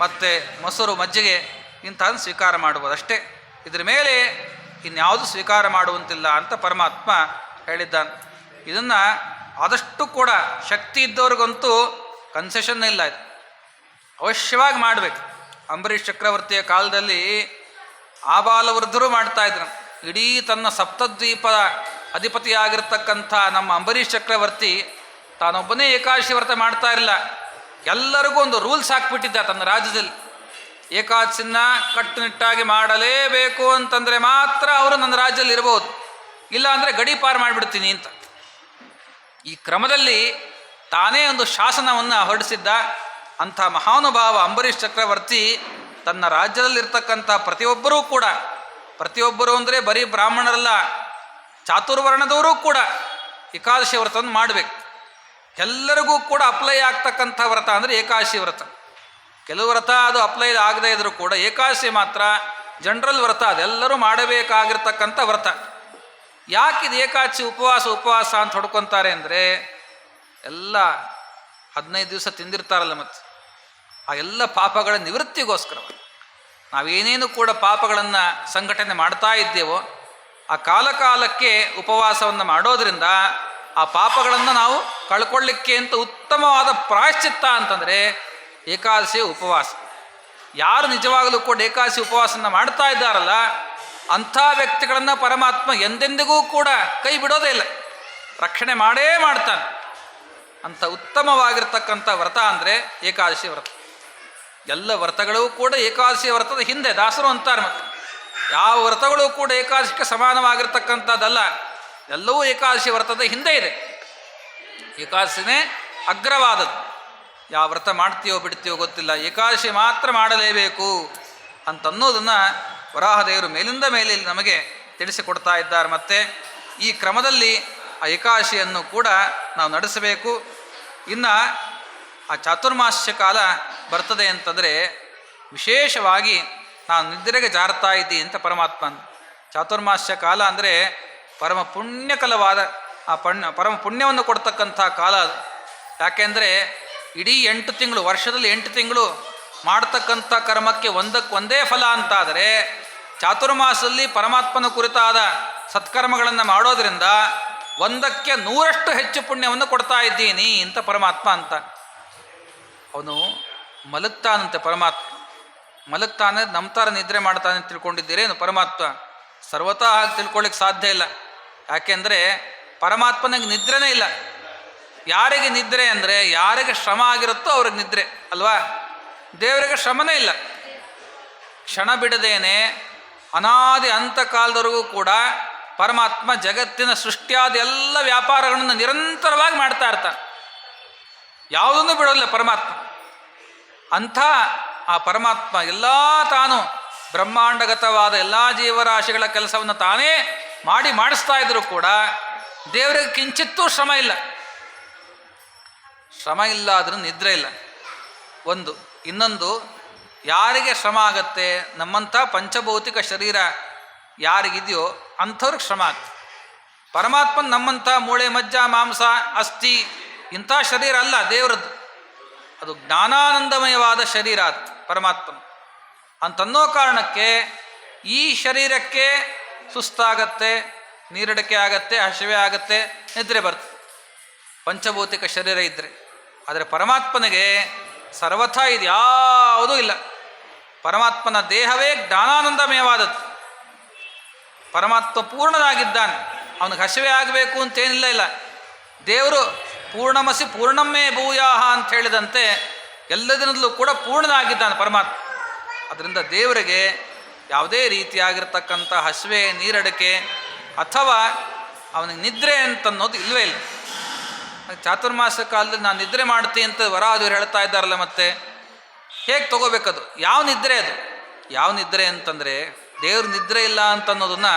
Speaker 1: ಮತ್ತು ಮೊಸರು, ಮಜ್ಜಿಗೆ ಇಂಥದ್ದನ್ನು ಸ್ವೀಕಾರ ಮಾಡ್ಬೋದು ಅಷ್ಟೇ. ಇದ್ರ ಮೇಲೆ ಇನ್ಯಾವುದು ಸ್ವೀಕಾರ ಮಾಡುವಂತಿಲ್ಲ ಅಂತ ಪರಮಾತ್ಮ ಹೇಳಿದ್ದಾನೆ. ಇದನ್ನು ಆದಷ್ಟು ಕೂಡ ಶಕ್ತಿ ಇದ್ದವ್ರಿಗಂತೂ ಕನ್ಸೆಷನ್ ಇಲ್ಲ, ಇದು ಅವಶ್ಯವಾಗಿ ಮಾಡಬೇಕು. ಅಂಬರೀಷ್ ಚಕ್ರವರ್ತಿಯ ಕಾಲದಲ್ಲಿ ಆಬಾಲವೃದ್ಧರು ಮಾಡ್ತಾ ಇದ್ರು. ಇಡೀ ತನ್ನ ಸಪ್ತದ್ವೀಪದ ಅಧಿಪತಿಯಾಗಿರ್ತಕ್ಕಂಥ ನಮ್ಮ ಅಂಬರೀಷ್ ಚಕ್ರವರ್ತಿ ತಾನೊಬ್ಬನೇ ಏಕಾದಶಿ ವ್ರತ ಮಾಡ್ತಾ ಇರಲಿಲ್ಲ. ಎಲ್ಲರಿಗೂ ಒಂದು ರೂಲ್ಸ್ ಹಾಕ್ಬಿಟ್ಟಿದ್ದ ತನ್ನ ರಾಜ್ಯದಲ್ಲಿ. ಏಕಾದಶಿನ ಕಟ್ಟುನಿಟ್ಟಾಗಿ ಮಾಡಲೇಬೇಕು ಅಂತಂದರೆ ಮಾತ್ರ ಅವರು ನನ್ನ ರಾಜ್ಯದಲ್ಲಿ ಇರ್ಬೋದು, ಇಲ್ಲ ಅಂದರೆ ಗಡಿ ಪಾರು ಮಾಡಿಬಿಡ್ತೀನಿ ಅಂತ. ಈ ಕ್ರಮದಲ್ಲಿ ತಾನೇ ಒಂದು ಶಾಸನವನ್ನು ಹೊರಡಿಸಿದ್ದ ಅಂಥ ಮಹಾನುಭಾವ ಅಂಬರೀಷ್ ಚಕ್ರವರ್ತಿ ತನ್ನ ರಾಜ್ಯದಲ್ಲಿರ್ತಕ್ಕಂಥ ಪ್ರತಿಯೊಬ್ಬರೂ ಅಂದರೆ ಬರೀ ಬ್ರಾಹ್ಮಣರಲ್ಲ, ಚಾತುರ್ವರ್ಣದವರೂ ಕೂಡ ಏಕಾದಶಿ ವ್ರತವನ್ನು ಮಾಡಬೇಕು. ಎಲ್ಲರಿಗೂ ಕೂಡ ಅಪ್ಲೈ ಆಗ್ತಕ್ಕಂಥ ವ್ರತ ಅಂದರೆ ಏಕಾದಶಿ ವ್ರತ. ಕೆಲವು ವ್ರತ ಅದು ಅಪ್ಲೈ ಆಗದೇ ಇದ್ರೂ ಕೂಡ ಏಕಾದಶಿ ಮಾತ್ರ ಜನರಲ್ ವ್ರತ, ಅದೆಲ್ಲರೂ ಮಾಡಬೇಕಾಗಿರ್ತಕ್ಕಂಥ ವ್ರತ. ಯಾಕಿದು ಏಕಾದಶಿ ಉಪವಾಸ ಅಂತ ಹೊಡ್ಕೊತಾರೆ ಅಂದರೆ, ಎಲ್ಲ 15 ದಿವಸ ತಿಂದಿರ್ತಾರಲ್ಲ, ಮತ್ತು ಆ ಎಲ್ಲ ಪಾಪಗಳ ನಿವೃತ್ತಿಗೋಸ್ಕರ ನಾವೇನೇನು ಕೂಡ ಪಾಪಗಳನ್ನು ಸಂಘಟನೆ ಮಾಡ್ತಾ ಇದ್ದೇವೋ ಆ ಕಾಲಕ್ಕೆ ಉಪವಾಸವನ್ನು ಮಾಡೋದರಿಂದ ಆ ಪಾಪಗಳನ್ನು ನಾವು ಕಳ್ಕೊಳ್ಳಿಕ್ಕೆ ಅಂತ ಉತ್ತಮವಾದ ಪ್ರಾಯಶ್ಚಿತ್ತ ಅಂತಂದರೆ ಏಕಾದಶಿ ಉಪವಾಸ. ಯಾರು ನಿಜವಾಗಲೂ ಕೂಡ ಏಕಾದಶಿ ಉಪವಾಸನ ಮಾಡ್ತಾ ಇದ್ದಾರಲ್ಲ ಅಂಥ ವ್ಯಕ್ತಿಗಳನ್ನು ಪರಮಾತ್ಮ ಎಂದೆಂದಿಗೂ ಕೂಡ ಕೈ ಬಿಡೋದೇ ಇಲ್ಲ, ರಕ್ಷಣೆ ಮಾಡೇ ಮಾಡ್ತಾನೆ. ಅಂಥ ಉತ್ತಮವಾಗಿರ್ತಕ್ಕಂಥ ವ್ರತ ಅಂದರೆ ಏಕಾದಶಿ ವ್ರತ. ಎಲ್ಲ ವ್ರತಗಳೂ ಕೂಡ ಏಕಾದಶಿ ವ್ರತದ ಹಿಂದೆ ದಾಸರು ಅಂತಾರೆ. ಮತ್ತು ಯಾವ ವ್ರತಗಳು ಕೂಡ ಏಕಾದಶಿಗೆ ಸಮಾನವಾಗಿರ್ತಕ್ಕಂಥದ್ದಲ್ಲ, ಎಲ್ಲವೂ ಏಕಾದಶಿ ವ್ರತದ ಹಿಂದೆ ಇದೆ. ಏಕಾದಶಿನೇ ಅಗ್ರವಾದದ್ದು. ಯಾವ ವ್ರತ ಮಾಡ್ತೀಯೋ ಬಿಡ್ತೀಯೋ ಗೊತ್ತಿಲ್ಲ, ಏಕಾದಶಿ ಮಾತ್ರ ಮಾಡಲೇಬೇಕು ಅಂತನ್ನೋದನ್ನು ವರಾಹದೇವರು ಮೇಲಿಂದ ಮೇಲೆ ನಮಗೆ ತಿಳಿಸಿಕೊಡ್ತಾ ಇದ್ದಾರೆ. ಮತ್ತು ಈ ಕ್ರಮದಲ್ಲಿ ಆ ಏಕಾದಶಿಯನ್ನು ಕೂಡ ನಾವು ನಡೆಸಬೇಕು. ಇನ್ನು ಆ ಚಾತುರ್ಮಾಸ್ಯ ಕಾಲ ಬರ್ತದೆ ಅಂತಂದರೆ ವಿಶೇಷವಾಗಿ ನಾನು ನಿದ್ರೆಗೆ ಜಾರ್ತಾ ಇದ್ದೀನಿ ಅಂತ ಪರಮಾತ್ಮ. ಚಾತುರ್ಮಾಸ್ಯ ಕಾಲ ಅಂದರೆ ಪರಮ ಪುಣ್ಯಕಲವಾದ ಪರಮ ಪುಣ್ಯವನ್ನು ಕೊಡ್ತಕ್ಕಂಥ ಕಾಲ ಅದು. ಯಾಕೆಂದರೆ ಇಡೀ 8 ತಿಂಗಳು, ವರ್ಷದಲ್ಲಿ 8 ತಿಂಗಳು ಮಾಡ್ತಕ್ಕಂಥ ಕರ್ಮಕ್ಕೆ ಒಂದೇ ಫಲ ಅಂತಾದರೆ, ಚಾತುರ್ಮಾಸದಲ್ಲಿ ಪರಮಾತ್ಮನ ಕುರಿತಾದ ಸತ್ಕರ್ಮಗಳನ್ನು ಮಾಡೋದರಿಂದ 100ಕ್ಕೆ 100ರಷ್ಟು ಹೆಚ್ಚು ಪುಣ್ಯವನ್ನು ಕೊಡ್ತಾ ಇದ್ದೀನಿ ಅಂತ ಪರಮಾತ್ಮ ಅಂತ. ಅವನು ಮಲಗ್ತಾನಂತೆ ಪರಮಾತ್ಮ. ಮಲಗ್ತಾನೆ, ನಮ್ಮ ಥರ ನಿದ್ರೆ ಮಾಡ್ತಾನೆ ಅಂತ ತಿಳ್ಕೊಂಡಿದ್ದೀರೇನು? ಪರಮಾತ್ಮ ಸರ್ವತಃ ಹಾಗೆ ತಿಳ್ಕೊಳ್ಳಿಕ್ಕೆ ಸಾಧ್ಯ ಇಲ್ಲ. ಯಾಕೆಂದರೆ ಪರಮಾತ್ಮನಿಗೆ ನಿದ್ರೆನೇ ಇಲ್ಲ. ಯಾರಿಗೆ ನಿದ್ರೆ ಅಂದರೆ ಯಾರಿಗೆ ಶ್ರಮ ಆಗಿರುತ್ತೋ ಅವ್ರಿಗೆ ನಿದ್ರೆ ಅಲ್ವಾ? ದೇವರಿಗೆ ಶ್ರಮನೇ ಇಲ್ಲ. ಕ್ಷಣ ಬಿಡದೇನೆ ಅನಾದಿ ಅಂತಕಾಲದವರೆಗೂ ಕೂಡ ಪರಮಾತ್ಮ ಜಗತ್ತಿನ ಸೃಷ್ಟಿಯಾದ ಎಲ್ಲ ವ್ಯಾಪಾರಗಳನ್ನು ನಿರಂತರವಾಗಿ ಮಾಡ್ತಾ ಇರ್ತಾನೆ, ಯಾವುದನ್ನು ಬಿಡೋಲ್ಲ ಪರಮಾತ್ಮ. ಅಂಥ ಆ ಪರಮಾತ್ಮ ಎಲ್ಲ ತಾನು ಬ್ರಹ್ಮಾಂಡಗತವಾದ ಎಲ್ಲ ಜೀವರಾಶಿಗಳ ಕೆಲಸವನ್ನು ತಾನೇ ಮಾಡಿಸ್ತಾ ಇದ್ರೂ ಕೂಡ ದೇವರಿಗೆ ಕಿಂಚಿತ್ತೂ ಶ್ರಮ ಇಲ್ಲ. ಶ್ರಮ ಇಲ್ಲ ಆದರೂ ನಿದ್ರೆ ಇಲ್ಲ ಒಂದು. ಇನ್ನೊಂದು, ಯಾರಿಗೆ ಶ್ರಮ ಆಗತ್ತೆ, ನಮ್ಮಂಥ ಪಂಚಭೌತಿಕ ಶರೀರ ಯಾರಿಗಿದೆಯೋ ಅಂಥವ್ರಿಗೆ ಶ್ರಮ ಆಗ್ತದೆ. ಪರಮಾತ್ಮನ ನಮ್ಮಂಥ ಮೂಳೆ ಮಜ್ಜ ಮಾಂಸ ಅಸ್ಥಿ ಇಂಥ ಶರೀರ ಅಲ್ಲ ದೇವರದ್ದು. ಅದು ಜ್ಞಾನಾನಂದಮಯವಾದ ಶರೀರ ಅದು ಪರಮಾತ್ಮನ. ಅಂತನ್ನೋ ಕಾರಣಕ್ಕೆ ಈ ಶರೀರಕ್ಕೆ ಸುಸ್ತಾಗತ್ತೆ, ನೀರಡಿಕೆ ಆಗತ್ತೆ, ಹಸಿವೆ ಆಗತ್ತೆ, ನಿದ್ರೆ ಬರ್ತದೆ ಪಂಚಭೌತಿಕ ಶರೀರ ಇದ್ದರೆ. ಆದರೆ ಪರಮಾತ್ಮನಿಗೆ ಸರ್ವಥಾ ಇದು ಯಾವುದೂ ಇಲ್ಲ. ಪರಮಾತ್ಮನ ದೇಹವೇ ಜ್ಞಾನಾನಂದಮಯವಾದದ್ದು. ಪರಮಾತ್ಮ ಪೂರ್ಣನಾಗಿದ್ದಾನೆ, ಅವನಿಗೆ ಹಸಿವೆ ಆಗಬೇಕು ಅಂತೇನಿಲ್ಲ ಇಲ್ಲ. ದೇವರು ಪೂರ್ಣಮಸಿ ಪೂರ್ಣಮ್ಮೇ ಭೂಯಾಹ ಅಂತ ಹೇಳಿದಂತೆ ಎಲ್ಲದರಲ್ಲೂ ಕೂಡ ಪೂರ್ಣನಾಗಿದ್ದಾನೆ ಪರಮಾತ್ಮ. ಅದರಿಂದ ದೇವರಿಗೆ ಯಾವುದೇ ರೀತಿಯಾಗಿರ್ತಕ್ಕಂಥ ಹಸಿವೆ, ನೀರಡಿಕೆ ಅಥವಾ ಅವನಿಗೆ ನಿದ್ರೆ ಅಂತನ್ನೋದು ಇಲ್ಲವೇ ಇಲ್ಲ. ಚಾತುರ್ಮಾಸ ಕಾಲದಲ್ಲಿ ನಾನು ನಿದ್ರೆ ಮಾಡ್ತೀನಿ ಅಂತ ವರಾಹದೇವರು ಹೇಳ್ತಾ ಇದ್ದಾರಲ್ಲ, ಮತ್ತೆ ಹೇಗೆ ತಗೋಬೇಕದು? ಯಾವ ನಿದ್ರೆ ಅದು? ಯಾವ ನಿದ್ರೆ ಅಂತಂದರೆ ದೇವ್ರ ನಿದ್ರೆ ಇಲ್ಲ ಅಂತನ್ನೋದನ್ನು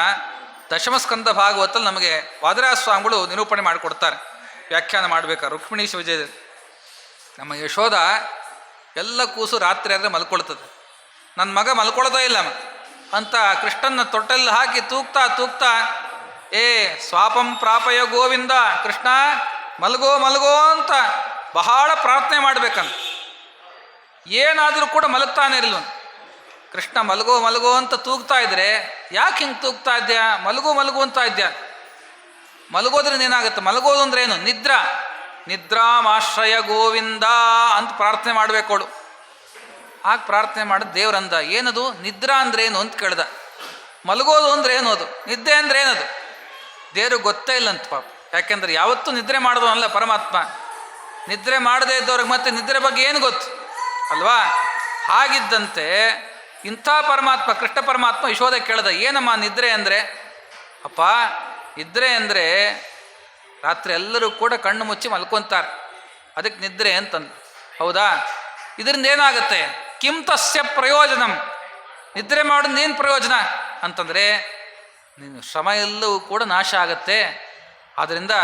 Speaker 1: ದಶಮಸ್ಕಂದ ಭಾಗವತಲ್ಲಿ ನಮಗೆ ವಾದರಾಜ ಸ್ವಾಮಿಗಳು ನಿರೂಪಣೆ ಮಾಡಿಕೊಡ್ತಾರೆ, ವ್ಯಾಖ್ಯಾನ ಮಾಡಬೇಕಾದ್ರೆ. ರುಕ್ಮಿಣೀಶ ವಿಜಯದಲ್ಲಿ ನಮ್ಮ ಯಶೋಧ ಎಲ್ಲ ಕೂಸು ರಾತ್ರಿ ಆದರೆ ಮಲ್ಕೊಳ್ತದೆ, ನನ್ನ ಮಗ ಮಲ್ಕೊಳ್ತಾ ಇಲ್ಲ ಅಂತ ಕೃಷ್ಣನ ತೊಟ್ಟಲ್ಲಿ ಹಾಕಿ ತೂಗ್ತಾ ಏ ಸ್ವಾಪಂ ಪ್ರಾಪಯ ಗೋವಿಂದ, ಕೃಷ್ಣ ಮಲಗೋ ಅಂತ ಬಹಳ ಪ್ರಾರ್ಥನೆ ಮಾಡಬೇಕಂತ. ಏನಾದರೂ ಕೂಡ ಮಲಗ್ತಾನೆ ಇರಲಿಲ್ಲ. ಕೃಷ್ಣ ಮಲಗೋ ಅಂತ ತೂಗ್ತಾ ಇದ್ರೆ, ಯಾಕೆ ಹಿಂಗೆ ತೂಗ್ತಾ ಇದ್ಯಾ, ಮಲಗು ಅಂತ ಇದ್ಯಾ? ಮಲಗೋದ್ರಿಂದ ಏನಾಗುತ್ತೆ? ಮಲಗೋದು ಅಂದ್ರೆ ಏನು? ನಿದ್ರಾಮಾಶ್ರಯ ಗೋವಿಂದ ಅಂತ ಪ್ರಾರ್ಥನೆ ಮಾಡಬೇಕವಳು. ಆಗ ಪ್ರಾರ್ಥನೆ ಮಾಡಿದ ದೇವ್ರಂದ, ಏನದು ನಿದ್ರಾ ಅಂದ್ರೆ ಏನು ಅಂತ ಕೇಳ್ದ. ಮಲಗೋದು ಅಂದ್ರೆ ಏನು, ಅದು ನಿದ್ದೆ ಅಂದ್ರೆ ಏನದು ದೇವ್ರಿಗೆ ಗೊತ್ತೇ ಇಲ್ಲ ಅಂತ ಪಾಪ. ಯಾಕೆಂದ್ರೆ ಯಾವತ್ತೂ ನಿದ್ರೆ ಮಾಡೋದು ಅಲ್ಲ ಪರಮಾತ್ಮ. ನಿದ್ರೆ ಮಾಡದೇ ಇದ್ದವ್ರಿಗೆ ಮತ್ತೆ ನಿದ್ರೆ ಬಗ್ಗೆ ಏನು ಗೊತ್ತು ಅಲ್ವಾ? ಹಾಗಿದ್ದಂತೆ ಇಂಥ ಪರಮಾತ್ಮ, ಕೃಷ್ಣ ಪರಮಾತ್ಮ ಯಶೋದೆ ಕೇಳ್ದ, ಏನಮ್ಮ ನಿದ್ರೆ ಅಂದರೆ? ಅಪ್ಪ, ನಿದ್ರೆ ಅಂದರೆ ರಾತ್ರಿ ಎಲ್ಲರೂ ಕೂಡ ಕಣ್ಣು ಮುಚ್ಚಿ ಮಲ್ಕೊತಾರೆ, ಅದಕ್ಕೆ ನಿದ್ರೆ ಅಂತಂದು. ಹೌದಾ? ಇದರಿಂದ ಏನಾಗುತ್ತೆ? ಕಿಂ ತಸ್ಯ ಪ್ರಯೋಜನಂ, ನಿದ್ರೆ ಮಾಡೋದು ಏನು ಪ್ರಯೋಜನ ಅಂತಂದರೆ ನೀನು ಶ್ರಮ ಎಲ್ಲವೂ ಕೂಡ ನಾಶ ಆಗತ್ತೆ. ಆದ್ದರಿಂದ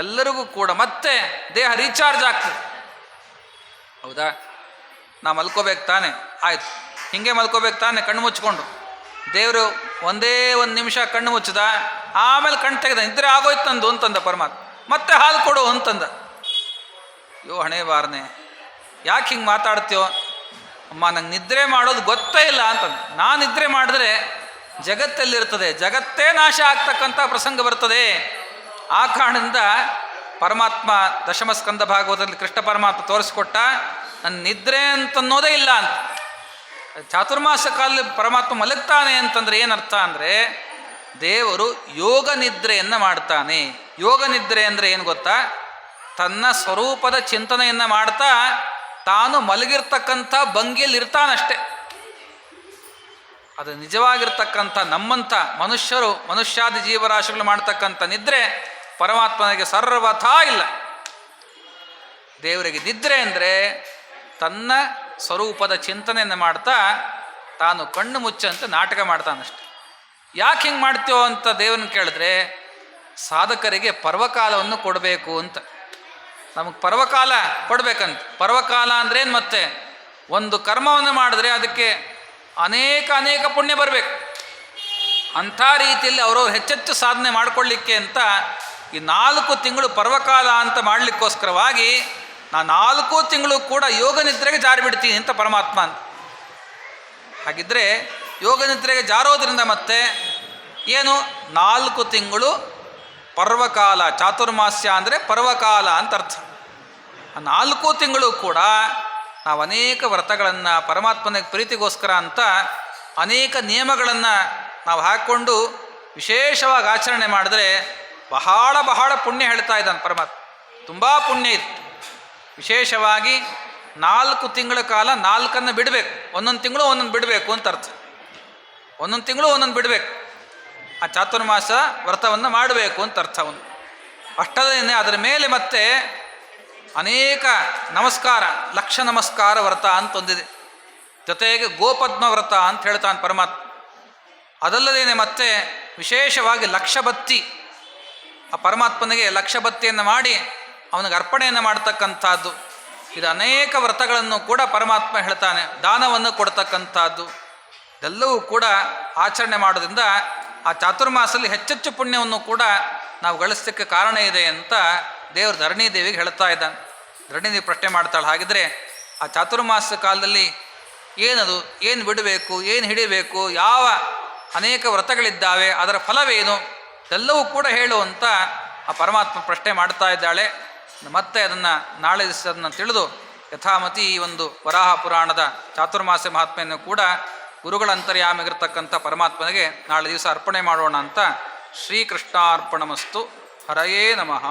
Speaker 1: ಎಲ್ಲರಿಗೂ ಕೂಡ ಮತ್ತೆ ದೇಹ ರೀಚಾರ್ಜ್ ಆಗ್ತದೆ. ಹೌದಾ? ನಾ ಮಲ್ಕೋಬೇಕು ತಾನೆ, ಆಯ್ತು, ಹಿಂಗೆ ಮಲ್ಕೋಬೇಕು ತಾನೆ ಕಣ್ಣು ಮುಚ್ಕೊಂಡು. ದೇವರು ಒಂದೇ ಒಂದು ನಿಮಿಷ ಕಣ್ಣು ಮುಚ್ಚಿದ, ಆಮೇಲೆ ಕಣ್ಣು ತೆಗೆದ, ನಿದ್ರೆ ಆಗೋಯ್ತು ನಂದು ಅಂತಂದ ಪರಮಾತ್ಮ. ಮತ್ತೆ ಹಾಲು ಕೊಡು ಅಂತಂದ. ಯೋ ಹಣೆ ಬಾರನೆ, ಯಾಕೆ ಹಿಂಗೆ ಮಾತಾಡ್ತೀಯೋ? ಅಮ್ಮ, ನಂಗೆ ನಿದ್ರೆ ಮಾಡೋದು ಗೊತ್ತೇ ಇಲ್ಲ ಅಂತಂದ. ನಾನು ನಿದ್ರೆ ಮಾಡಿದ್ರೆ ಜಗತ್ತಲ್ಲಿರ್ತದೆ, ಜಗತ್ತೇ ನಾಶ ಆಗ್ತಕ್ಕಂಥ ಪ್ರಸಂಗ ಬರ್ತದೆ. ಆ ಕಾರಣದಿಂದ ಪರಮಾತ್ಮ ದಶಮ ಸ್ಕಂದ ಭಾಗವತದಲ್ಲಿ ಕೃಷ್ಣ ಪರಮಾತ್ಮ ತೋರಿಸ್ಕೊಟ್ಟ, ನನ್ನ ನಿದ್ರೆ ಅಂತನ್ನೋದೇ ಇಲ್ಲ ಅಂತ. ಚಾತುರ್ಮಾಸ ಕಾಲದಲ್ಲಿ ಪರಮಾತ್ಮ ಮಲಗ್ತಾನೆ ಅಂತಂದರೆ ಏನರ್ಥ ಅಂದರೆ ದೇವರು ಯೋಗ ನಿದ್ರೆಯನ್ನು ಮಾಡ್ತಾನೆ. ಯೋಗ ನಿದ್ರೆ ಅಂದರೆ ಏನು ಗೊತ್ತಾ? ತನ್ನ ಸ್ವರೂಪದ ಚಿಂತನೆಯನ್ನು ಮಾಡ್ತಾ ತಾನು ಮಲಗಿರ್ತಕ್ಕಂಥ ಭಂಗಿಯಲ್ಲಿ ಇರ್ತಾನಷ್ಟೆ. ಅದು ನಿಜವಾಗಿರ್ತಕ್ಕಂಥ ನಮ್ಮಂಥ ಮನುಷ್ಯರು, ಮನುಷ್ಯಾದಿ ಜೀವರಾಶಿಗಳು ಮಾಡ್ತಕ್ಕಂಥ ನಿದ್ರೆ ಪರಮಾತ್ಮನಿಗೆ ಸರ್ವಥಾ ಇಲ್ಲ. ದೇವರಿಗೆ ನಿದ್ರೆ ಅಂದರೆ ತನ್ನ ಸ್ವರೂಪದ ಚಿಂತನೆಯನ್ನು ಮಾಡ್ತಾ ತಾನು ಕಣ್ಣು ಮುಚ್ಚಂತೆ ನಾಟಕ ಮಾಡ್ತಾನಷ್ಟೆ. ಯಾಕೆ ಹಿಂಗೆ ಮಾಡ್ತೀವೋ ಅಂತ ದೇವರನ್ನ ಕೇಳಿದ್ರೆ, ಸಾಧಕರಿಗೆ ಪರ್ವಕಾಲವನ್ನು ಕೊಡಬೇಕು ಅಂತ. ನಮಗೆ ಪರ್ವಕಾಲ ಕೊಡಬೇಕಂತ. ಪರ್ವಕಾಲ ಅಂದ್ರೇನು? ಮತ್ತೆ ಒಂದು ಕರ್ಮವನ್ನು ಮಾಡಿದ್ರೆ ಅದಕ್ಕೆ ಅನೇಕ ಪುಣ್ಯ ಬರಬೇಕು. ಅಂಥ ರೀತಿಯಲ್ಲಿ ಅವರವ್ರು ಹೆಚ್ಚೆಚ್ಚು ಸಾಧನೆ ಮಾಡಿಕೊಳ್ಳಿಕ್ಕೆ ಅಂತ ಈ 4 ತಿಂಗಳು ಪರ್ವಕಾಲ ಅಂತ ಮಾಡಲಿಕ್ಕೋಸ್ಕರವಾಗಿ ನಾನು 4 ತಿಂಗಳು ಕೂಡ ಯೋಗ ನಿದ್ರೆಗೆ ಜಾರಿ ಬಿಡ್ತೀನಿ ಅಂತ ಪರಮಾತ್ಮ ಅಂತ. ಹಾಗಿದ್ರೆ ಯೋಗ ನಿದ್ರೆಗೆ ಜಾರೋದ್ರಿಂದ ಮತ್ತೆ ಏನು? 4 ತಿಂಗಳು ಪರ್ವಕಾಲ, ಚಾತುರ್ಮಾಸ್ಯ ಅಂದರೆ ಪರ್ವಕಾಲ ಅಂತ ಅರ್ಥ. ಆ 4 ತಿಂಗಳು ಕೂಡ ನಾವು ಅನೇಕ ವ್ರತಗಳನ್ನು, ಪರಮಾತ್ಮನಿಗೆ ಪ್ರೀತಿಗೋಸ್ಕರ ಅಂತ ಅನೇಕ ನಿಯಮಗಳನ್ನು ನಾವು ಹಾಕ್ಕೊಂಡು ವಿಶೇಷವಾಗಿ ಆಚರಣೆ ಮಾಡಿದ್ರೆ ಬಹಳ ಪುಣ್ಯ ಹೇಳ್ತಾ ಇದ್ದಾನೆ ಪರಮಾತ್ಮ. ತುಂಬ ಪುಣ್ಯ ಇತ್ತು. ವಿಶೇಷವಾಗಿ 4 ತಿಂಗಳ ಕಾಲ 4 ಬಿಡಬೇಕು. ಒಂದೊಂದು ತಿಂಗಳು ಒಂದೊಂದು ಬಿಡಬೇಕು ಅಂತ ಅರ್ಥ. ಒಂದೊಂದು ತಿಂಗಳು ಒಂದೊಂದು ಬಿಡಬೇಕು. ಆ ಚಾತುರ್ಮಾಸ ವ್ರತವನ್ನು ಮಾಡಬೇಕು ಅಂತ ಅರ್ಥ. ಅವನು ಅಷ್ಟದೇನೆ ಅದರ ಮೇಲೆ ಮತ್ತೆ ಅನೇಕ ನಮಸ್ಕಾರ, ಲಕ್ಷ ನಮಸ್ಕಾರ ವ್ರತ ಅಂತ ಒಂದಿದೆ. ಜೊತೆಗೆ ಗೋಪದ್ಮ ವ್ರತ ಅಂತ ಹೇಳ್ತಾನೆ ಪರಮಾತ್ಮ. ಅದಲ್ಲದೇನೆ ಮತ್ತೆ ವಿಶೇಷವಾಗಿ ಲಕ್ಷಬತ್ತಿ, ಆ ಪರಮಾತ್ಮನಿಗೆ ಲಕ್ಷಬತ್ತಿಯನ್ನು ಮಾಡಿ ಅವನಿಗೆ ಅರ್ಪಣೆಯನ್ನು ಮಾಡ್ತಕ್ಕಂಥದ್ದು. ಇದು ಅನೇಕ ವ್ರತಗಳನ್ನು ಕೂಡ ಪರಮಾತ್ಮ ಹೇಳ್ತಾನೆ. ದಾನವನ್ನು ಕೊಡ್ತಕ್ಕಂಥದ್ದು ಇದೆಲ್ಲವೂ ಕೂಡ ಆಚರಣೆ ಮಾಡೋದ್ರಿಂದ ಆ ಚಾತುರ್ಮಾಸದಲ್ಲಿ ಹೆಚ್ಚೆಚ್ಚು ಪುಣ್ಯವನ್ನು ಕೂಡ ನಾವು ಗಳಿಸಲಿಕ್ಕೆ ಕಾರಣ ಇದೆ ಅಂತ ದೇವರು ಧರಣಿ ದೇವಿಗೆ ಹೇಳ್ತಾ ಇದ್ದಾನೆ. ಧರಣಿ ದೇವಿ ಪ್ರಶ್ನೆ ಮಾಡ್ತಾಳೆ, ಹಾಗಿದ್ರೆ ಆ ಚಾತುರ್ಮಾಸ ಕಾಲದಲ್ಲಿ ಏನದು, ಏನು ಬಿಡಬೇಕು, ಏನು ಹಿಡಿಬೇಕು, ಯಾವ ಅನೇಕ ವ್ರತಗಳಿದ್ದಾವೆ, ಅದರ ಫಲವೇನು, ಎಲ್ಲವೂ ಕೂಡ ಹೇಳುವಂತ ಆ ಪರಮಾತ್ಮ ಪ್ರಶ್ನೆ ಮಾಡ್ತಾ ಇದ್ದಾಳೆ. ಮತ್ತೆ ಅದನ್ನು ನಾಳೆ ದಿವಸ ಅದನ್ನು ತಿಳಿದು ಯಥಾಮತಿ ಈ ಒಂದು ವರಾಹ ಪುರಾಣದ ಚಾತುರ್ಮಾಸ ಮಹಾತ್ಮೆಯನ್ನು ಕೂಡ ಗುರುಗಳ ಅಂತರ್ಯಾಮಿಗಿರ್ತಕ್ಕಂಥ ಪರಮಾತ್ಮನಿಗೆ ನಾಳೆ ದಿವಸ ಅರ್ಪಣೆ ಮಾಡೋಣ ಅಂತ ಶ್ರೀಕೃಷ್ಣಾರ್ಪಣಮಸ್ತು. ಹರಯೇ ನಮಃ.